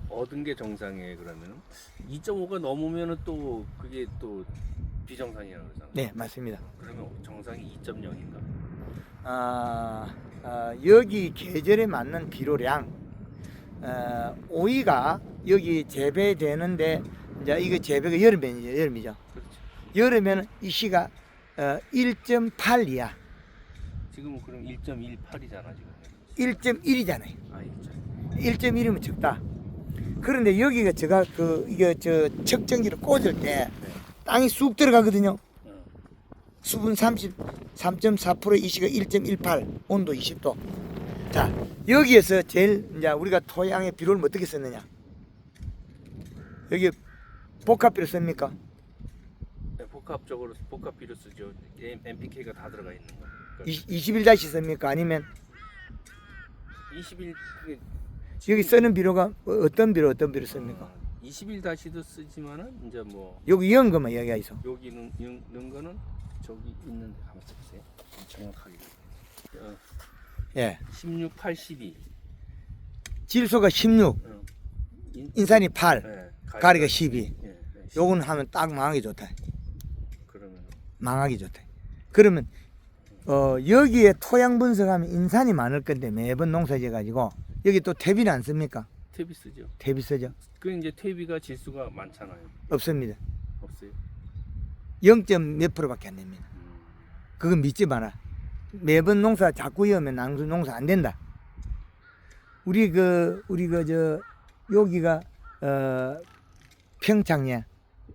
얻은 게 정상이에요. 그러면 2.5가 넘으면은 또 그게 또 비정상이라고 그러잖아요. 네, 맞습니다. 그러면 정상이 2.0인가? 여기 계절에 맞는 비료량, 오이가 여기 재배되는데 이제 이거 재배가 여름이죠. 그렇죠. 여름에는 이 시가 1.8이야. 지금은 그럼 1.18이잖아 지금. 1.1이잖아요. 아 1.1이면 적다. 그런데 여기가 제가 이게 측정기를 꽂을 때 땅이 쑥 들어가거든요. 수분 33.4%, 이 시가 1.18, 온도 20도. 자, 여기에서 제일 이제 우리가 토양의 비료를 어떻게 썼느냐? 여기 복합비료 씁니까? 네, 복합적으로 복합비료 쓰죠. NPK가 다 들어가 있는 거. 21다시 씁니까? 아니면 21 여기 쓰는 비료가 어떤 비료 씁니까? 21다시도 쓰지만은 이제 뭐 여기 이런 것만 여기가 있어. 여기는 넣은 거는 저기 있는데 한번 써보세요. 정확하게. 예. 16, 82. 질소가 16, 인산이 8, 네, 가리가 12. 예, 네, 요거는 하면 딱 망하기 좋다. 그러면 망하기 좋다. 그러면 여기에 토양 분석하면 인산이 많을 건데 매번 농사지어 가지고 여기 또 퇴비는 안 씁니까? 퇴비 쓰죠. 퇴비 쓰죠? 그 이제 퇴비가 질소가 많잖아요. 없습니다. 없어요. 0. 몇 프로밖에 안 됩니다. 그건 믿지 마라. 매번 농사 자꾸 이으면 농사 안 된다. 여기가 평창이야.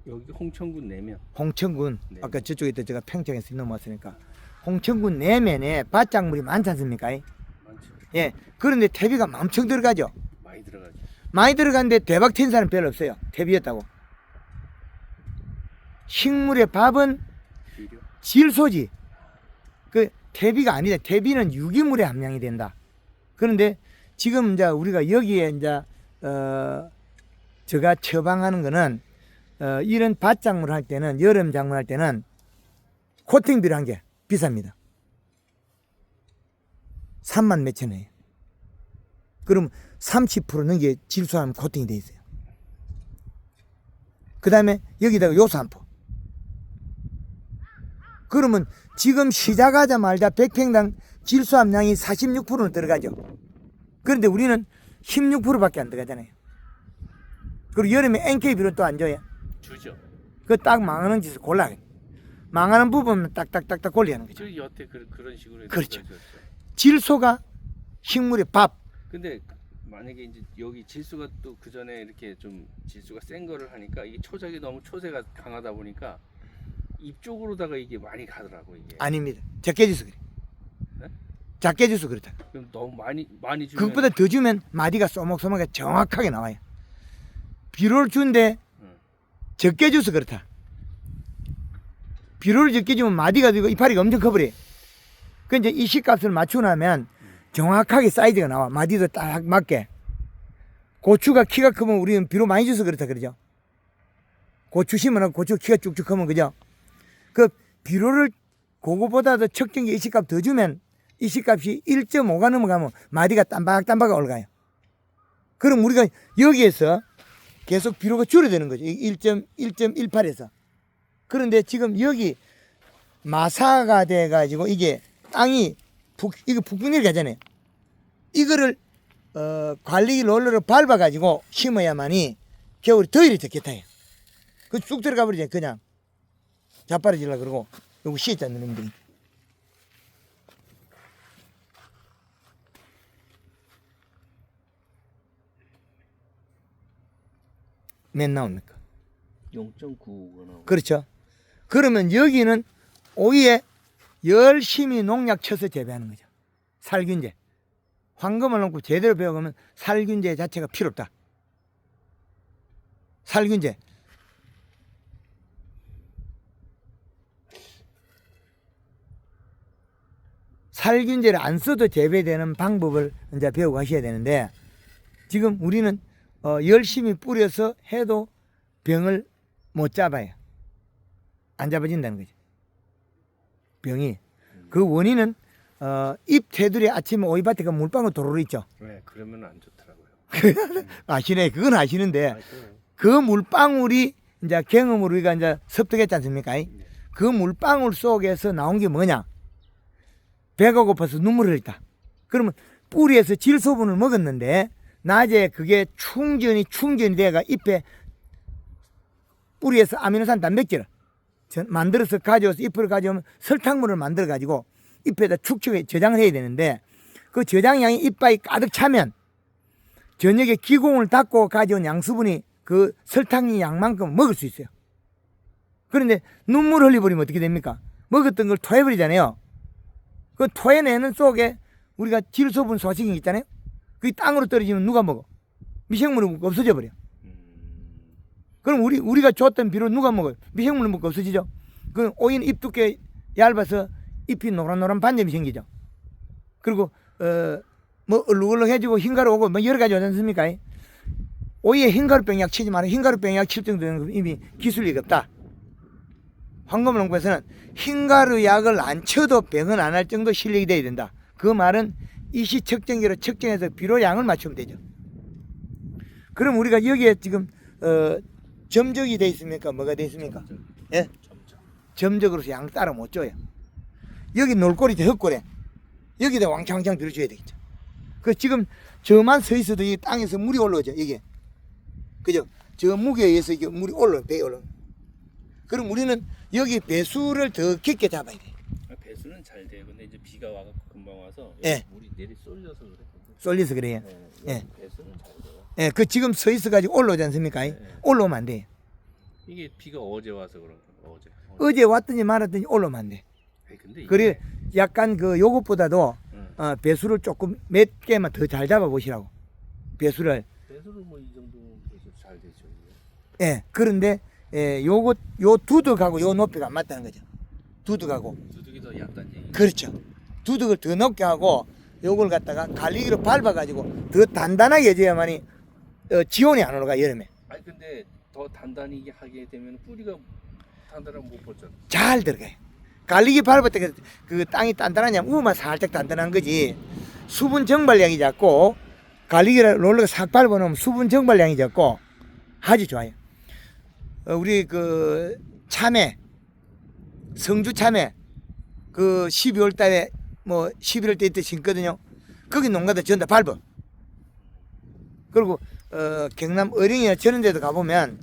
여기 홍천군 내면. 홍천군. 네. 아까 저쪽에 있다 제가 평창에서 넘어왔으니까. 홍천군 내면에 밭작물이 많지 않습니까? 많죠. 예. 그런데 퇴비가 엄청 들어가죠. 많이 들어가죠. 많이 들어갔는데 대박 튄 사람 별로 없어요. 퇴비였다고. 식물의 밥은 비료. 질소지. 그 퇴비가 아니다. 퇴비는 유기물의 함량이 된다. 그런데 지금 이제 우리가 여기에 이제 제가 처방하는 거는 이런 밭작물 할 때는 여름 작물 할 때는 코팅 비료 한 개 비쌉니다. 3만 몇천 원이에요. 그럼 30% 넘게 질소하면 코팅이 돼 있어요. 그 다음에 여기다가 요소 한 포. 그러면 지금 시작하자마자 100평당 질소 함량이 46%는 들어가죠. 그런데 우리는 16%밖에 안 들어가잖아요. 그리고 여름에 NK 비료 또 안 줘요. 주죠. 그 딱 망하는 짓을 골라. 망하는 부분은 딱딱딱딱 골리하는 거죠. 저 여태 그런 식으로 해서 그렇죠. 들어가죠. 질소가 식물의 밥. 근데 만약에 이제 여기 질소가 또 그 전에 이렇게 좀 질소가 센 거를 하니까 이게 초작이 너무 초세가 강하다 보니까 입 쪽으로다가 이게 많이 가더라고 이게. 아닙니다. 작게 줘서 그래. 네? 작게 줘서 그렇다. 그럼 너무 많이 주면 그것보다 더 주면 마디가 소목소목하게 정확하게 나와요. 비료를 준데 적게 줘서 그렇다. 비료를 적게 주면 마디가 되고 이파리가 엄청 커버려. 그 이제 이 식값을 맞추고 나면 정확하게 사이즈가 나와. 마디도 딱 맞게. 고추가 키가 크면 우리는 비료 많이 줘서 그렇다 그러죠. 고추 심으면 고추 키가 쭉쭉 크면 그죠. 그 비료를 그거보다도 측정기 이식값 더 주면 이식값이 1.5가 넘어가면 마디가 땀박땀박 올라가요. 그럼 우리가 여기에서 계속 비료가 줄어드는 거죠. 1.18에서. 그런데 지금 여기 마사가 돼가지고 이게 땅이 이거 북풍렬이 가잖아요. 이거를 관리 롤러로 밟아가지고 심어야만이 겨울에 더위를 적겠다요. 그 쑥 들어가 버리잖아요. 그냥 자빠르지려 그러고 요거 씻잖아요. 놈들이. 몇 나옵니까? 0.95가 나오고. 그렇죠. 그러면 여기는 오이에 열심히 농약 쳐서 재배하는 거죠. 살균제. 황금을 넣고 제대로 배워가면 살균제 자체가 필요 없다. 살균제. 살균제를 안 써도 재배되는 방법을 이제 배우고 하셔야 되는데 지금 우리는 열심히 뿌려서 해도 병을 못 잡아요. 안 잡아진다는 거죠. 병이. 그 원인은 잎 테두리 아침에 오이밭에 가 물방울 도로로 있죠. 네, 그러면 안 좋더라고요. 아시네. 그건 아시는데 맞죠. 그 물방울이 이제 경험으로 우리가 이제 습득했지 않습니까? 그 물방울 속에서 나온 게 뭐냐? 배가 고파서 눈물을 흘렸다. 그러면 뿌리에서 질소분을 먹었는데 낮에 그게 충전이 돼가 잎에 뿌리에서 아미노산 단백질을 만들어서 가져와서 잎을 가져오면 설탕물을 만들어 가지고 잎에다 축적해 저장을 해야 되는데 그 저장량이 잎바위 가득 차면 저녁에 기공을 닫고 가져온 양수분이 그 설탕 양만큼 먹을 수 있어요. 그런데 눈물 흘려버리면 어떻게 됩니까? 먹었던 걸 토해버리잖아요. 그 토해내는 속에 우리가 질소분 소식이 있잖아요. 그게 땅으로 떨어지면 누가 먹어? 미생물은 없어져 버려. 그럼 우리가 줬던 비료 누가 먹어요? 미생물은 먹고 없어지죠. 그 오이는 잎 두께 얇아서 잎이 노란노란 반점이 생기죠. 그리고 뭐 얼룩얼룩해지고 흰가루 오고 뭐 여러 가지 오지 않습니까? 오이에 흰가루병 약 치지 마라. 흰가루병 약 칠 정도는 이미 기술이 없다. 황금농부에서는 흰가루 약을 안 쳐도 병은 안 할 정도 실력이 돼야 된다. 그 말은 이시 측정기로 측정해서 비료 양을 맞추면 되죠. 그럼 우리가 여기에 지금 점적이 돼 있습니까? 뭐가 돼 있습니까? 예? 점적으로서 양 따라 못 줘요. 여기 놀고리 흙고래 여기다 왕창왕창 들어줘야 되겠죠. 그 지금 저만 서 있어도 이 땅에서 물이 올라오죠. 이게 그죠? 저 무게에 의해서 이게 물이 배에 올라. 그럼 우리는 여기 배수를 더 깊게 잡아야 돼. 배수는 잘 돼요. 근데 이제 비가 와서 금방 와서 예. 물이 내리 쏠려서 그래. 쏠려서 그래요. 예. 배수는 잘 돼요. 예, 그 지금 서 있어 가지고 올라오지 않습니까? 올라오면 안 돼. 이게 비가 어제 와서 그런 거. 어제 왔더니 말았더니 올라오면 안 돼. 근데 이게 그래 약간 그 요것보다도 배수를 조금 몇 개만 더 잘 잡아 보시라고. 배수를. 배수를 뭐 이 정도 배수 잘 되죠. 예. 그런데 요 두둑하고 요 높이가 안 맞다는 거죠. 두둑하고. 두둑이 더 얇다는 얘기. 그렇죠. 두둑을 더 높게 하고 요걸 갖다가 갈리기로 밟아 가지고 더 단단하게 해줘야만이 지온이 안 올라가 여름에. 아니 근데 더 단단히 하게 되면 뿌리가 단단하면 못 벗잖아. 잘 들어가요. 갈리기 밟을 때 그 땅이 단단하냐면 우만 살짝 단단한 거지. 수분 정발량이 작고 갈리기를 롤러가 싹 밟아 놓으면 수분 정발량이 적고 아주 좋아요. 우리 그 참외 성주 참외 그 12월 달에 뭐 11월 때 심거든요. 거기 농가들 전부 다 밟아. 그리고 경남 어령이나 저런 데도 가보면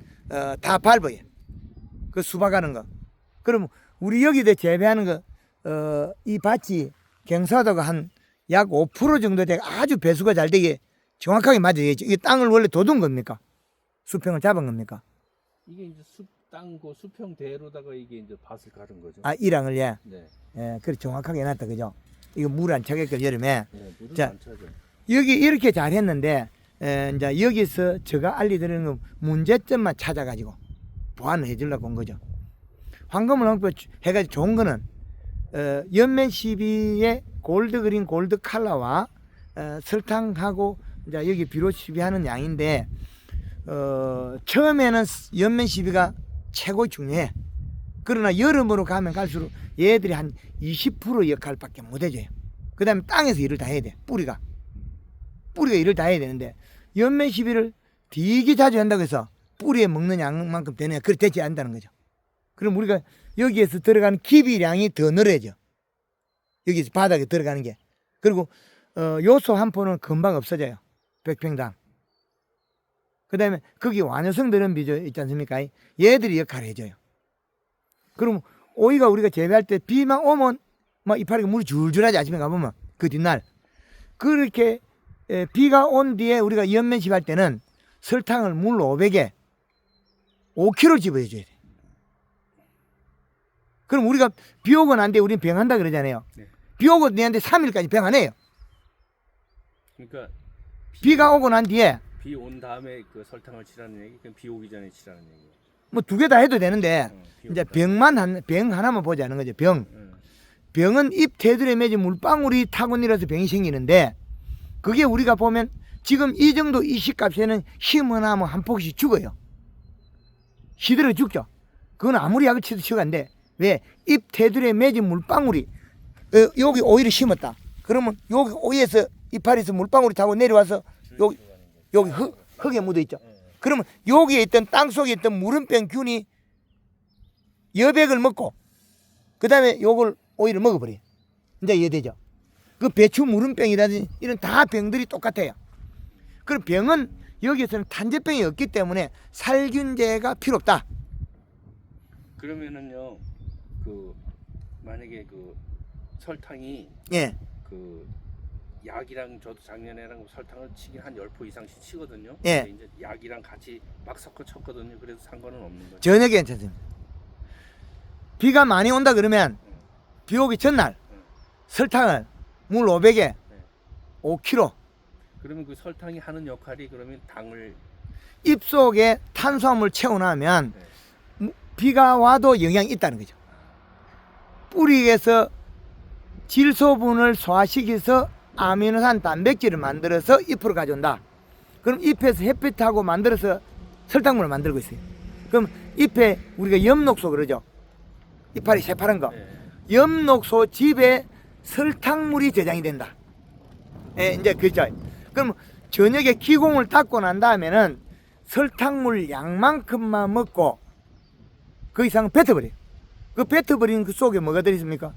다 밟아요. 그 수박하는 거. 그럼 우리 여기다 재배하는 거 이 밭이 경사도가 한 약 5% 정도 되고 아주 배수가 잘 되게 정확하게 맞아야죠. 이게 땅을 원래 돋운 겁니까? 수평을 잡은 겁니까? 이게 이제 땅고 수평대로다가 이게 이제 밭을 가른 거죠. 아, 이랑을 예. 네. 예, 그래 정확하게 해놨다 그죠? 이거 물 안 차게끔 여름에. 네, 물을 자, 안 차죠. 여기 이렇게 잘 했는데 이제 여기서 제가 알려드리는 건 문제점만 찾아가지고 보완을 해주려고 온 거죠. 황금을 홍보 해가지고 좋은 거는 연면 12의 골드그린 골드 칼라와 설탕하고 이제 여기 비료 12하는 양인데 처음에는 연면 12가 최고 중요해. 그러나 여름으로 가면 갈수록 얘들이 한 20% 역할밖에 못 해줘요. 그 다음에 땅에서 일을 다 해야 돼. 뿌리가 일을 다 해야 되는데 연면 12를 되게 자주 한다고 해서 뿌리에 먹는 양만큼 되냐? 그렇게 되지 않는다는 거죠. 그럼 우리가 여기에서 들어가는 기비량이 더 늘어져. 여기서 바닥에 들어가는 게. 그리고 요소 한 포는 금방 없어져요. 100평당. 그 다음에 거기 완효성 들은 비료 있지 않습니까? 얘들이 역할을 해줘요. 그럼 오이가 우리가 재배할 때 비만 오면 막 이파리가 물이 줄줄하지 아침에 가보면 그 뒷날 그렇게 비가 온 뒤에 우리가 연면식 할 때는 설탕을 물 500에 5kg 집어줘야 돼. 그럼 우리가 비 오고 난 뒤에 우리는 병한다 그러잖아요. 네. 비 오고 내한테 3일까지 병 안 해요. 그러니까 비가 오고 난 뒤에 비 온 다음에 그 설탕을 칠하는 얘기, 그럼 비 오기 전에 칠하는 얘기. 뭐 두 개 다 해도 되는데 비 이제 오니까. 병 하나만 보자는 거죠. 병은 잎 테두리에 맺은 물방울이 타고 내려서 병이 생기는데 그게 우리가 보면 지금 이 정도 이식값에는 힘은 하면 한 폭씩 죽어요. 시들어 죽죠. 그건 아무리 약을 쳐도 치가 안 돼. 왜? 잎 테두리에 맺은 물방울이 여기 오이를 심었다. 그러면 여기 오이에서 이파리에서 물방울이 타고 내려와서 여기 여기 흙에 묻어 있죠. 그러면 여기에 있던 땅 속에 있던 무름병 균이 여백을 먹고 그 다음에 요걸 오이를 먹어버려요. 이제 이해되죠? 그 배추 무름병이라든지 이런 다 병들이 똑같아요. 그럼 병은 여기에서는 탄저병이 없기 때문에 살균제가 필요 없다. 그러면은요, 그 만약에 그 설탕이 예, 그 약이랑 저도 작년에랑 설탕을 치긴 한 10포 이상씩 치거든요. 예. 근데 이제 약이랑 같이 막 섞어 쳤거든요. 그래서 상관은 없는 거죠. 전혀 괜찮습니다. 비가 많이 온다 그러면 비 오기 전날 설탕을 물 500에 5kg 그러면 그 설탕이 하는 역할이 그러면 당을 입속에 탄수화물 채워놓으면 비가 와도 영향이 있다는 거죠. 뿌리에서 질소분을 소화시켜서 아미노산 단백질을 만들어서 잎으로 가져온다. 그럼 잎에서 햇빛하고 만들어서 설탕물을 만들고 있어요. 그럼 잎에 우리가 엽록소 그러죠. 이파리 새파란 거. 엽록소 집에 설탕물이 저장이 된다. 예, 이제 그죠. 그럼 저녁에 기공을 닦고 난 다음에는 설탕물 양만큼만 먹고 그 이상은 뱉어버려요. 그 뱉어버리는 그 속에 뭐가 들어있습니까?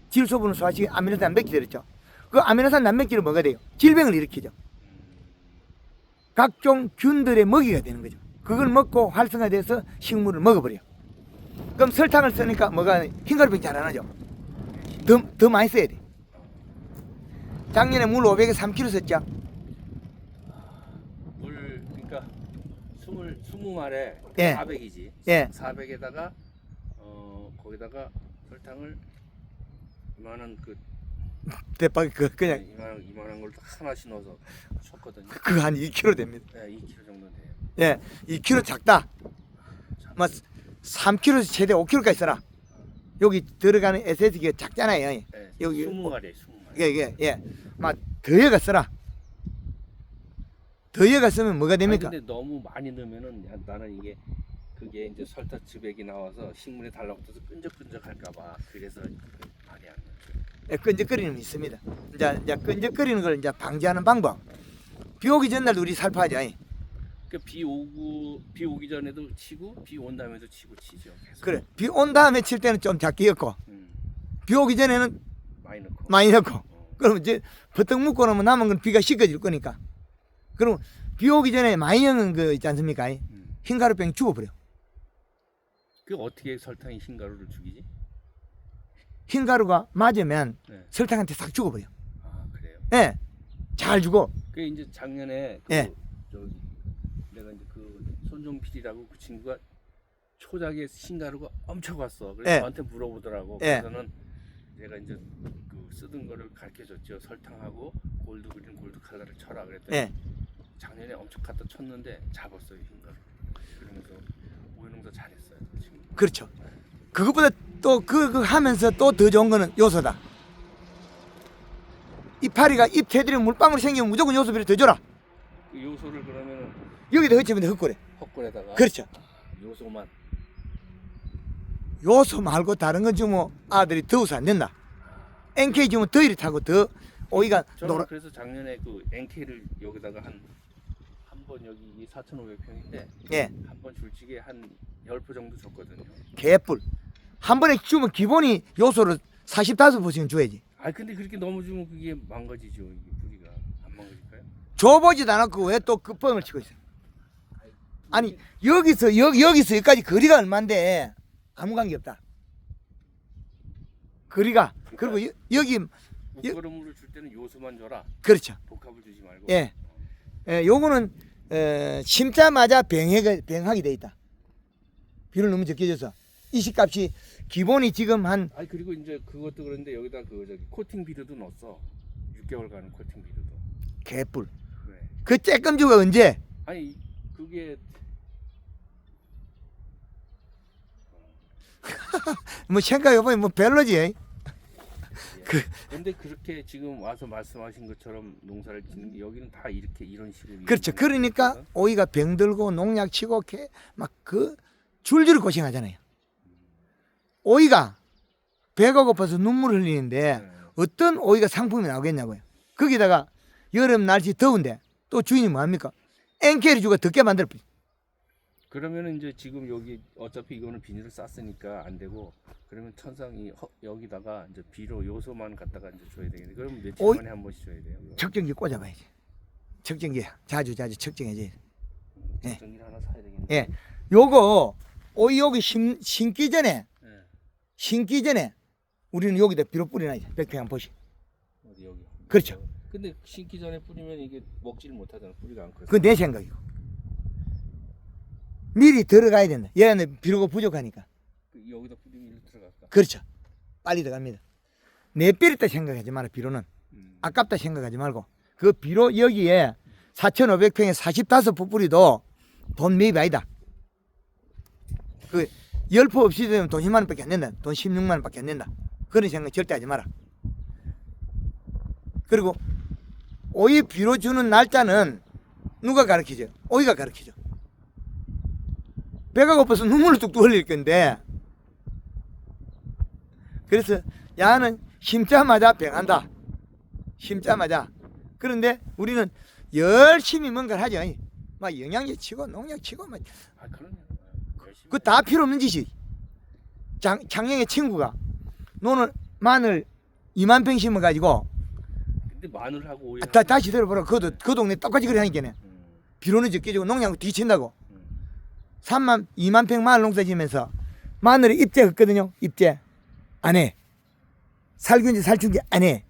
질소분을 소화시킨 아미노산 단백질 들었죠. 그 아미노산 단백질을 뭐가 돼요? 질병을 일으키죠. 각종 균들의 먹이가 되는 거죠. 그걸 먹고 활성화돼서 식물을 먹어버려요. 그럼 설탕을 쓰니까 뭐가 흰가루병 잘 안 하죠. 더 많이 써야 돼. 작년에 물 500에 3kg 썼죠. 물 그러니까 20말에 예. 400이지. 예. 400에다가 거기다가 설탕을 이만한 그 대박 그냥 이만한 걸 하나씩 넣어서 쳤거든요. 그거 한 2kg 됩니다. 네, 2kg 정도 돼요. 예, 2kg 작다. 뭐 3kg에서 최대 5kg까지 써라. 여기 들어가는 SS기가 작잖아요. 네, 여기 20마리, 20마리. 예. 막 더여가 써라. 더여가 쓰면 뭐가 됩니까? 근데 너무 많이 넣으면은 나는 이게 그게 이제 설탕 즙액이 나와서 식물에 달라붙어서 끈적끈적할까봐 그래서 많이 안 넣죠. 예, 끈적거리는 게 있습니다. 이제 끈적거리는 걸 이제 방지하는 방법. 비 오기 전날도 우리 살파하죠. 그 비 오기 전에도 치고 비 온 다음에도 치고 치죠. 계속. 그래. 비 온 다음에 칠 때는 좀 작게 엮고 비 오기 전에는 많이 넣고. 많이 넣고. 그러면 이제 버떡 묶고 놓으면 남은 건 비가 씻겨질 거니까. 그럼 비 오기 전에 많이 넣은 거 있지 않습니까? 흰가루병 죽어버려. 그 어떻게 설탕이 흰가루를 죽이지? 흰가루가 맞으면 네. 설탕한테 싹 죽어버려. 아 그래요? 예. 잘 죽어. 그 이제 작년에 그 예. 저기 내가 이제 그 손종필이라고 그 친구가 초작에 흰가루가 엄청 왔어. 그래서 예. 저한테 물어보더라고. 예. 그래서는 내가 이제 그 쓰던 거를 가르쳐줬죠. 설탕하고 골드 그린 골드 칼라를 쳐라 그랬더니 예. 작년에 엄청 갖다 쳤는데 잡았어요 흰가루. 그러면서 오이농사 잘했어요 지금. 그렇죠. 그것보다 또 그 하면서 또 더 좋은 거는 요소다. 이파리가 잎 테두리에 물방울이 생기면 무조건 요소비를 더 줘라. 그 요소를 그러면은 여기다 흩치면 흙고래. 헛골에다가 그렇죠. 요소만. 요소 말고 다른 건 주면 아들이 더워서 안 된다. NK 주면 더 이렇다고 더 오이가 저는 노라. 그래서 작년에 그 NK를 여기다가 한 번 여기 4,500평인데 예. 한 번 줄지게 한 10포 정도 줬거든요. 개뿔. 한 번에 주면 기본이 요소를 45포씩 줘야지. 아 근데 그렇게 너무 주면 그게 망가지죠. 이게 뿌리가 안 망가질까요? 줘보지도 않았고 왜 또 그 뻥을 치고 있어요. 아니 여기서 여기까지 거리가 얼만데 아무 관계 없다. 거리가 그리고 여기 목걸음으로 줄 때는 요소만 줘라. 그렇죠. 복합을 주지 말고. 예. 요거는 심자마자 병하게 돼 있다. 비를 너무 적게 줘서 이식값이 기본이 지금 한 아니 그리고 이제 그것도 그런데 여기다 그 저기 코팅 비료도 넣었어. 6개월 가는 코팅 비료도. 개뿔. 그래. 그 쬐끔주가 언제? 아니 그게 뭐 생각해보면 뭐 별로지. 근데 그렇게 지금 와서 말씀하신 것처럼 농사를 짓는 게 여기는 다 이렇게 이런 식으로. 그렇죠. 그러니까 오이가 병들고 농약 치고 막 그 줄줄이 고생하잖아요. 오이가 배가 고파서 눈물을 흘리는데 어떤 오이가 상품이 나오겠냐고요. 거기다가 여름 날씨 더운데 또 주인이 뭐합니까? NK를 주고 덮게 만들 뿐. 그러면은 이제 지금 여기 어차피 이거는 비닐을 쌌으니까 안 되고 그러면 천상 여기다가 이제 비료 요소만 갖다가 이제 줘야 되겠네. 그럼 며칠 오이- 만에 한 번씩 줘야 돼요. 그거? 척정기 꽂아봐야지. 척정기 자주 척정해야지. 예. 정기를 하나 사야 되겠네. 예. 요거 오이 여기 심기 전에 예. 우리는 여기다 비료 뿌리놔야지. 백평 한번 보시. 어디 여기. 그렇죠. 근데 심기 전에 뿌리면 이게 먹지를 못하잖아. 뿌리가 안 커서. 그건 내 생각이고. 미리 들어가야 된다. 얘는 비료가 부족하니까. 여기다 뿌리면 이리 들어갈까? 그렇죠. 빨리 들어갑니다. 내 삐렸다 생각하지 마라. 비료는 아깝다 생각하지 말고 그 비료 여기에 4,500평에 45포 뿌리도 돈 매입이 아니다. 그 10포 없이 되면 돈 10만 원밖에 안 된다. 돈 16만 원밖에 안 된다. 그런 생각 절대 하지 마라. 그리고 오이 비료 주는 날짜는 누가 가르치죠? 오이가 가르치죠. 배가 고파서 눈물을 뚝뚝 흘릴 건데, 그래서 야는 심자마자 병한다. 심자마자. 그런데 우리는 열심히 뭔가를 하죠. 막 영양제 치고 농약 치고 막 아 그러네. 열심히. 그거 다 필요 없는 짓이. 작년에 친구가 너는 마늘 2만 평 심어가지고 근데 마늘하고 오이. 다시 들어보라. 그 동네 똑같이 그래 하니까네. 비료는 적게 주고 농약 뒤친다고. 2만 평 마늘 농사 지면서 마늘에 입제했거든요. 입제 안 해. 살균제 살충제 안 해.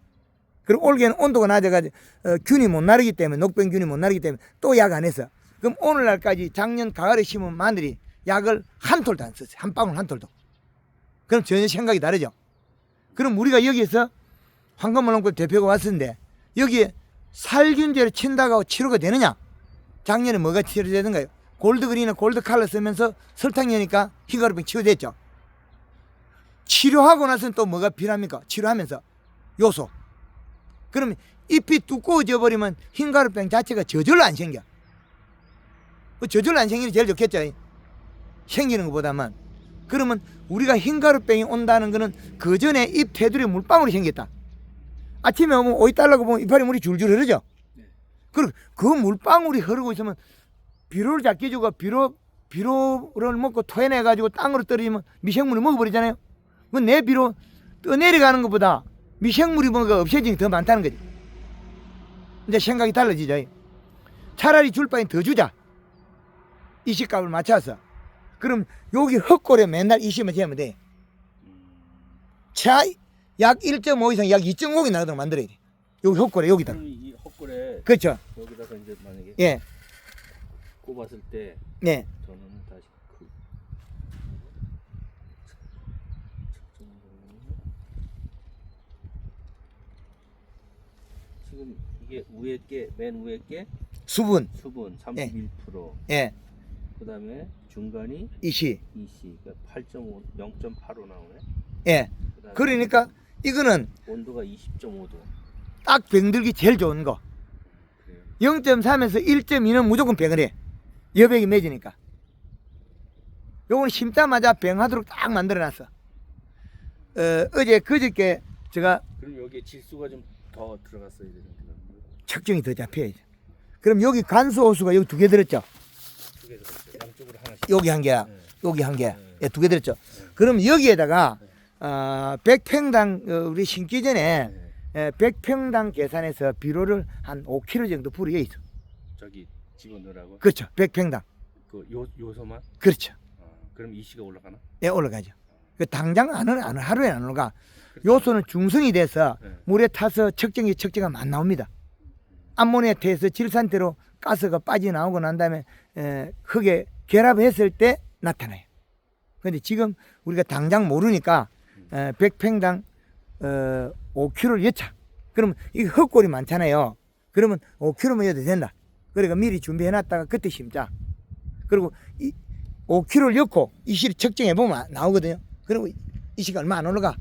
그리고 올해는 온도가 낮아가지고 균이 못 나르기 때문에 녹병균이 못 나르기 때문에 또 약 안 했어. 그럼 오늘날까지 작년 가을에 심은 마늘이 약을 한 톨도 안 썼어요. 한 방울 한 톨도. 그럼 전혀 생각이 다르죠. 그럼 우리가 여기에서 황금물농법 대표가 왔었는데 여기에 살균제를 친다고 치료가 되느냐? 작년에 뭐가 치료되던가요? 골드그린이나 골드칼라 쓰면서 설탕 넣으니까 흰가루병 치료됐죠. 치료하고 나서는 또 뭐가 필요합니까? 치료하면서 요소. 그러면 잎이 두꺼워져 버리면 흰가루병 자체가 저절로 안 생겨. 저절로 안 생기는 게 제일 좋겠죠. 생기는 것보다만. 그러면 우리가 흰가루병이 온다는 거는 그 전에 잎 테두리에 물방울이 생겼다. 아침에 오면 오이 달라고 보면 이파리 물이 줄줄 흐르죠. 그리고 그 물방울이 흐르고 있으면 비료를 작게 주고 비료를 먹고 토해내가지고 땅으로 떨어지면 미생물이 먹어버리잖아요. 그건 내 비료 떠내려가는 것보다 미생물이 뭐가 없어지는 게 더 많다는 거지. 이제 생각이 달라지죠. 차라리 줄 바엔 더 주자. 이식값을 맞춰서. 그럼 여기 헛골에 맨날 이식만 재면 돼. 약 1.5 이상 약 2.5기 나가도록 만들어야 돼. 여기 헛골에 여기다. 그럼 이 헛골에 그렇죠. 여기다가 이제 만약에 예. 꼽았을 때 네. 저는 다시 그 지금 이게 위에 게 맨 위에 게 수분. 수분 31%. 예. 그다음에 중간이 이시. 그러니까 8.5 0.85 나오네. 예. 그다음에 그러니까 이거는 온도가 20.5도. 딱 병들기 제일 좋은 거. 그래요. 0.3에서 1.2는 무조건 병을 해. 여백이 맺으니까. 요건 심자마자 병하도록 딱 만들어놨어. 어제 그저께 제가 그럼 여기에 질소가 좀 더 들어갔어야 되는데. 측정이 더 잡혀야죠. 그럼 여기 간수 호수가 여기 2개 들었죠. 2개 들었어요. 양쪽으로 하나씩. 여기 한 개야. 네. 여기 한 개. 네. 예, 2개 들었죠. 그럼 여기에다가 100평당 우리 심기 전에 네. 100평당 계산해서 비료를 한 5kg 정도 뿌리게 있어. 저기 집어넣으라고. 그렇죠. 100평당. 그 요소만. 그렇죠. 그럼 이시가 올라가나? 예, 올라가죠. 그 당장 하루에 안 올라가. 요소는 중성이 돼서 네. 물에 타서 척정이 안 나옵니다. 암모니아태에서 질산태로 가스가 빠져나오고 난 다음에 흙에 결합했을 때 나타나요. 그런데 지금 우리가 당장 모르니까 100평당 5kg를 여차. 그러면 이 흙골이 많잖아요. 그러면 5kg만 여도 된다. 그러니까 미리 준비해놨다가 그때 심자. 그리고 5kg를 엮고 이시를 측정해보면 나오거든요. 그리고 이시가 얼마 안 올라가.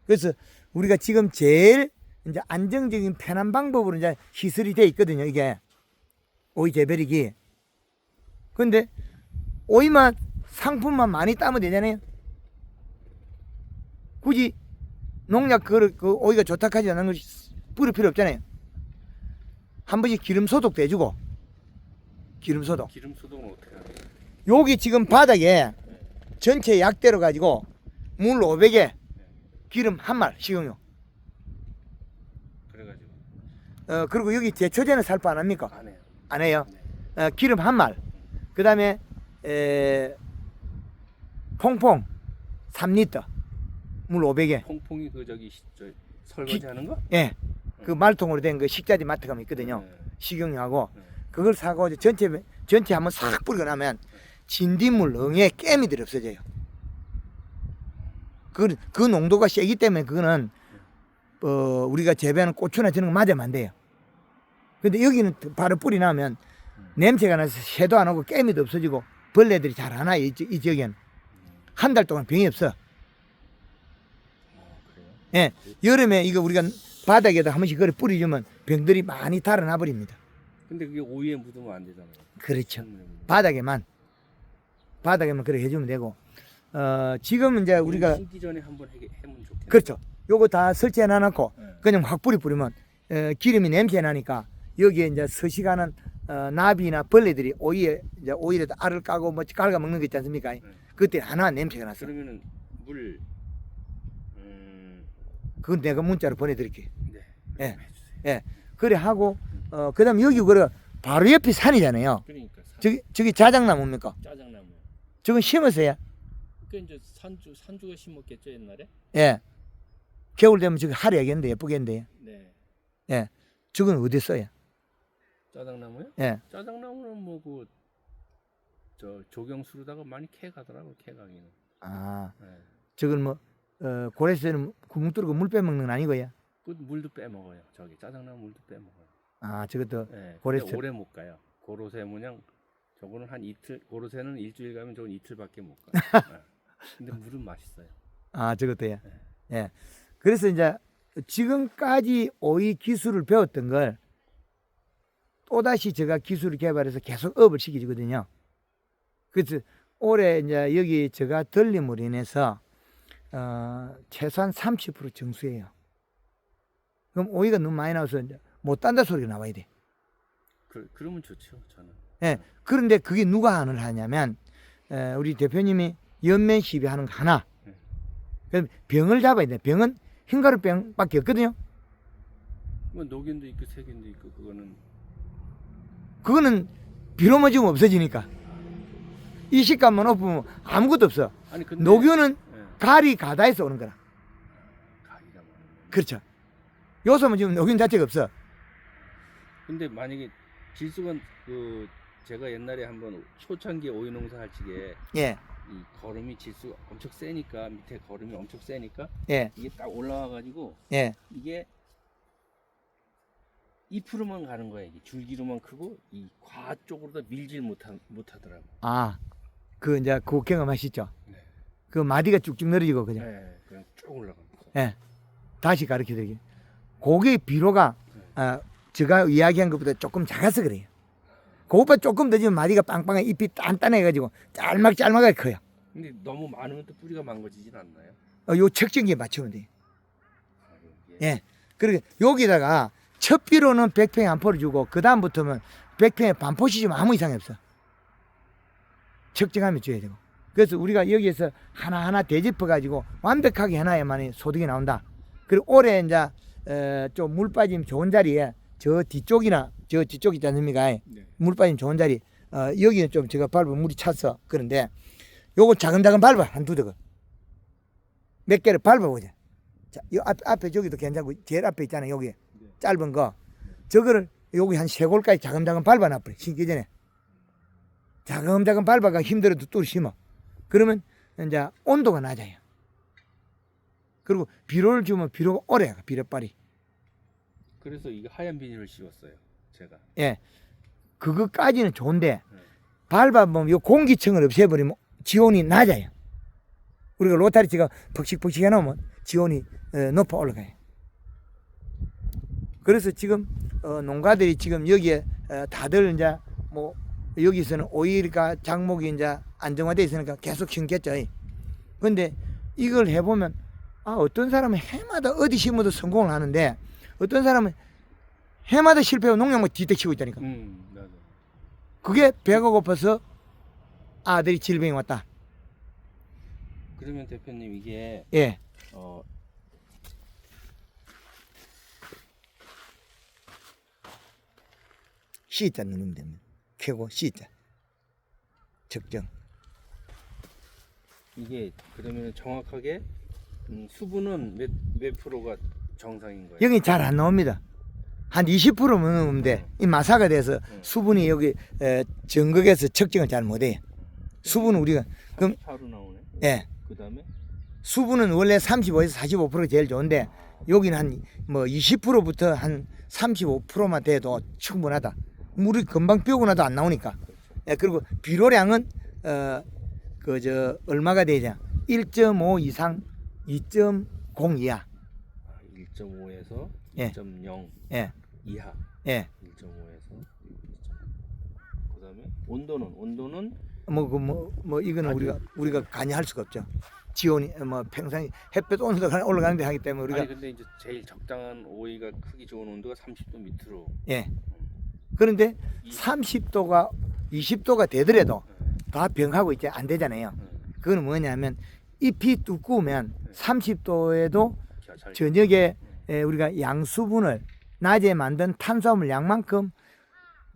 그래서 우리가 지금 제일 이제 안정적인 편한 방법으로 이제 시설이 돼 있거든요. 이게 오이 재배리기. 근데 오이만 상품만 많이 따면 되잖아요. 굳이 농약 그 오이가 좋다 하지 않는 것이 뿌릴 필요 없잖아요. 한 번씩 기름 소독도 해주고. 기름 소독. 기름 소독은 어떻게 하나요? 여기 지금 바닥에 전체 약대로 가지고 물 500에 기름 한 말 식용유. 그래가지고 그리고 여기 제초제는 살포 안 합니까? 안 해요. 안 해요. 네. 기름 한 말. 그 다음에 퐁퐁 3리터 물 500에. 퐁퐁이 그 저 설거지 하는 거? 예. 그 말통으로 된 그 식자재 마트 가면 있거든요. 네. 식용유하고 네. 그걸 사고 이제 전체 한번 싹 뿌리고 나면 진딧물, 응애, 깨미들이 없어져요. 그 농도가 세기 때문에 그거는 우리가 재배하는 고추나 저런 거 맞으면 안 돼요. 근데 여기는 바로 뿌리 나면 냄새가 나서 새도 안 오고 깨미도 없어지고 벌레들이 잘 안 와요. 이 지역에는 한 달 동안 병이 없어. 그래요? 예, 여름에 이거 우리가 바닥에다 한 번씩 그래 뿌려주면 병들이 많이 달아나 버립니다. 근데 그게 오이에 묻으면 안 되잖아요. 그렇죠. 찬물에 묻으면. 바닥에만 그래 해주면 되고. 지금 이제 우리가 심기 전에 한번 해면 좋겠네. 그렇죠. 요거 다 설치해 놔놓고 네. 그냥 확 뿌리면 기름이 냄새 나니까 여기에 이제 서식하는 나비나 벌레들이 오이에다 알을 까고 뭐 깔아 먹는 거 있지 않습니까? 그때 하나 냄새가 났어. 그러면은 물 그건 내가 문자로 보내드릴게. 네. 예. 좀 해주세요. 예. 그래 하고 그다음 여기 그래 바로 옆이 산이잖아요. 그러니까 저기 자작나무입니까? 짜장나무. 저건 심었어요. 그 이제 산주가 심었겠죠 옛날에? 예. 겨울 되면 저기 하려야겠는데 예쁘겠는데. 네. 예. 저건 어디 써요? 짜장나무요? 예. 짜장나무는 뭐 그 저 조경수로다가 많이 캐 가더라고 캐가기는. 아, 네. 저건 뭐 고래새는 구멍 뚫고 물 빼먹는 건 아니고요. 그 물도 빼먹어요. 저기 짜장나무 물도 빼먹어요. 아, 저것도 네. 고래새. 근데 오래 못 가요. 고로쇠 모양 저거는 한 이틀 고로쇠는 일주일 가면 저건 이틀밖에 못 가. 네. 근데 물은 맛있어요. 아, 저것도요. 예. 그래서 이제 지금까지 오이 기술을 배웠던 걸 또다시 제가 기술을 개발해서 계속 업을 시키거든요. 그래서 올해 이제 여기 제가 들림으로 인해서 최소한 30% 정수해요. 그럼 오이가 너무 많이 나와서 이제 못 딴다 소리가 나와야 돼. 그러면 좋죠. 저는. 예. 그런데 그게 누가 하냐면 우리 대표님이 연면 시비하는 거 하나. 그럼 병을 잡아야 돼. 병은 흰가루병밖에 없거든요. 뭐 녹균도 있고 세균도 있고 그거는 비로 맞으면 없어지니까. 이 식감만 없으면 아무것도 없어. 아니 근데 녹균은 예. 가리 가다에서 오는 거라. 가기가 많은. 그렇죠. 요즘은 지금 녹균 자체가 없어. 근데 만약에 질소가 그 제가 옛날에 한번 초창기 오이 농사 할 적에 예, 이 거름이 질수가 엄청 세니까 밑에 거름이 엄청 세니까 예, 이게 딱 올라와 가지고 예. 이게 2%만 가는 거야. 이게 줄기로만 크고 이 과 쪽으로 다 밀질 못하더라고. 아, 그 이제 그 경험하시죠? 네. 그 마디가 쭉쭉 늘어지고 그죠? 네, 그냥 쭉 올라갑니다. 예. 다시 가르쳐 드릴게요. 그게 비로가 제가 이야기한 것보다 조금 작아서 그래요. 그것보다 조금 더 지면 마디가 빵빵해 잎이 단단해가지고 짤막짤막하게 커요. 근데 너무 많으면 또 뿌리가 망가지진 않나요? 요 측정기에 맞추면 돼요. 아, 여기에. 예. 그리고 여기다가 첫 비로는 100평에 한 포를 주고 그 다음부터는 100평에 반 포씩 주면 아무 이상이 없어. 측정하면 줘야 되고. 그래서 우리가 여기에서 하나하나 되짚어 가지고 완벽하게 해놔야만이 소득이 나온다. 그리고 올해 이제 좀 물 빠짐 좋은 자리에 저 뒤쪽이나 저 뒤쪽 있지 않습니까? 네. 물 빠짐 좋은 자리 여기는 좀 제가 밟으면 물이 찼어. 그런데 요거 자근자근 밟아 한두 덕을 몇 개를 밟아보자. 자, 요 앞에 저기도 괜찮고 제일 앞에 있잖아요. 여기 짧은 거 저거를 여기 한 세 골까지 자근자근 밟아놔버려. 심기 전에 자근자근 밟아가 힘들어도 또 심어. 그러면 이제 온도가 낮아요. 그리고 비료를 주면 비료가 오래 가. 비료빨이. 그래서 이게 하얀 비닐을 씌웠어요. 제가. 예, 그거까지는 좋은데 밟아보면 요 공기층을 없애버리면 지온이 낮아요. 우리가 로타리치가 퍽식퍽식 해놓으면 지온이 높아 올라가요. 그래서 지금 농가들이 지금 여기에 다들 이제 뭐 여기서는 오일과 작목이 이제 안정화되어 있으니까 계속 심겠죠. 근데 이걸 해보면 어떤 사람은 해마다 어디 심어도 성공을 하는데 어떤 사람은 해마다 실패하고 농약만 뒤떡 치고 있다니까. 맞아. 그게 배가 고파서 아들이 질병이 왔다. 그러면 대표님 이게 예. C자 누르면 됩니다. 켜고 C자. 적정. 이게 그러면 정확하게 수분은 몇 프로가 정상인 거예요? 여기 잘 안 나옵니다. 한 20%면 넣으면 돼. 이 마사가 돼서 수분이 여기 정극에서 측정을 잘 못해요. 수분은 우리가 그럼 34로 나오네. 예. 그다음에 수분은 원래 35에서 45%가 제일 좋은데 여기는 한 뭐 20%부터 한 35%만 돼도 충분하다. 물이 금방 비오고 나도 안 나오니까. 예, 그리고 비료량은 그저 얼마가 되냐? 1.5 이상 2.0 이하. 1.5에서 예. 2.0 예. 이하. 예. 1.5에서 2.0. 그다음에 온도는 뭐 이거는 우리가 관여할 수가 없죠. 지온이 뭐 평상시 햇볕 온도가 올라가는데 하기 때문에 우리가 아니 근데 이제 제일 적당한 오이가 크기 좋은 온도가 30도 밑으로. 예. 그런데 30도가 20도가 되더라도 다 병하고 이제 안 되잖아요. 그거는 뭐냐면 잎이 두꺼우면 30도에도 저녁에 우리가 양수분을 낮에 만든 탄수화물 양만큼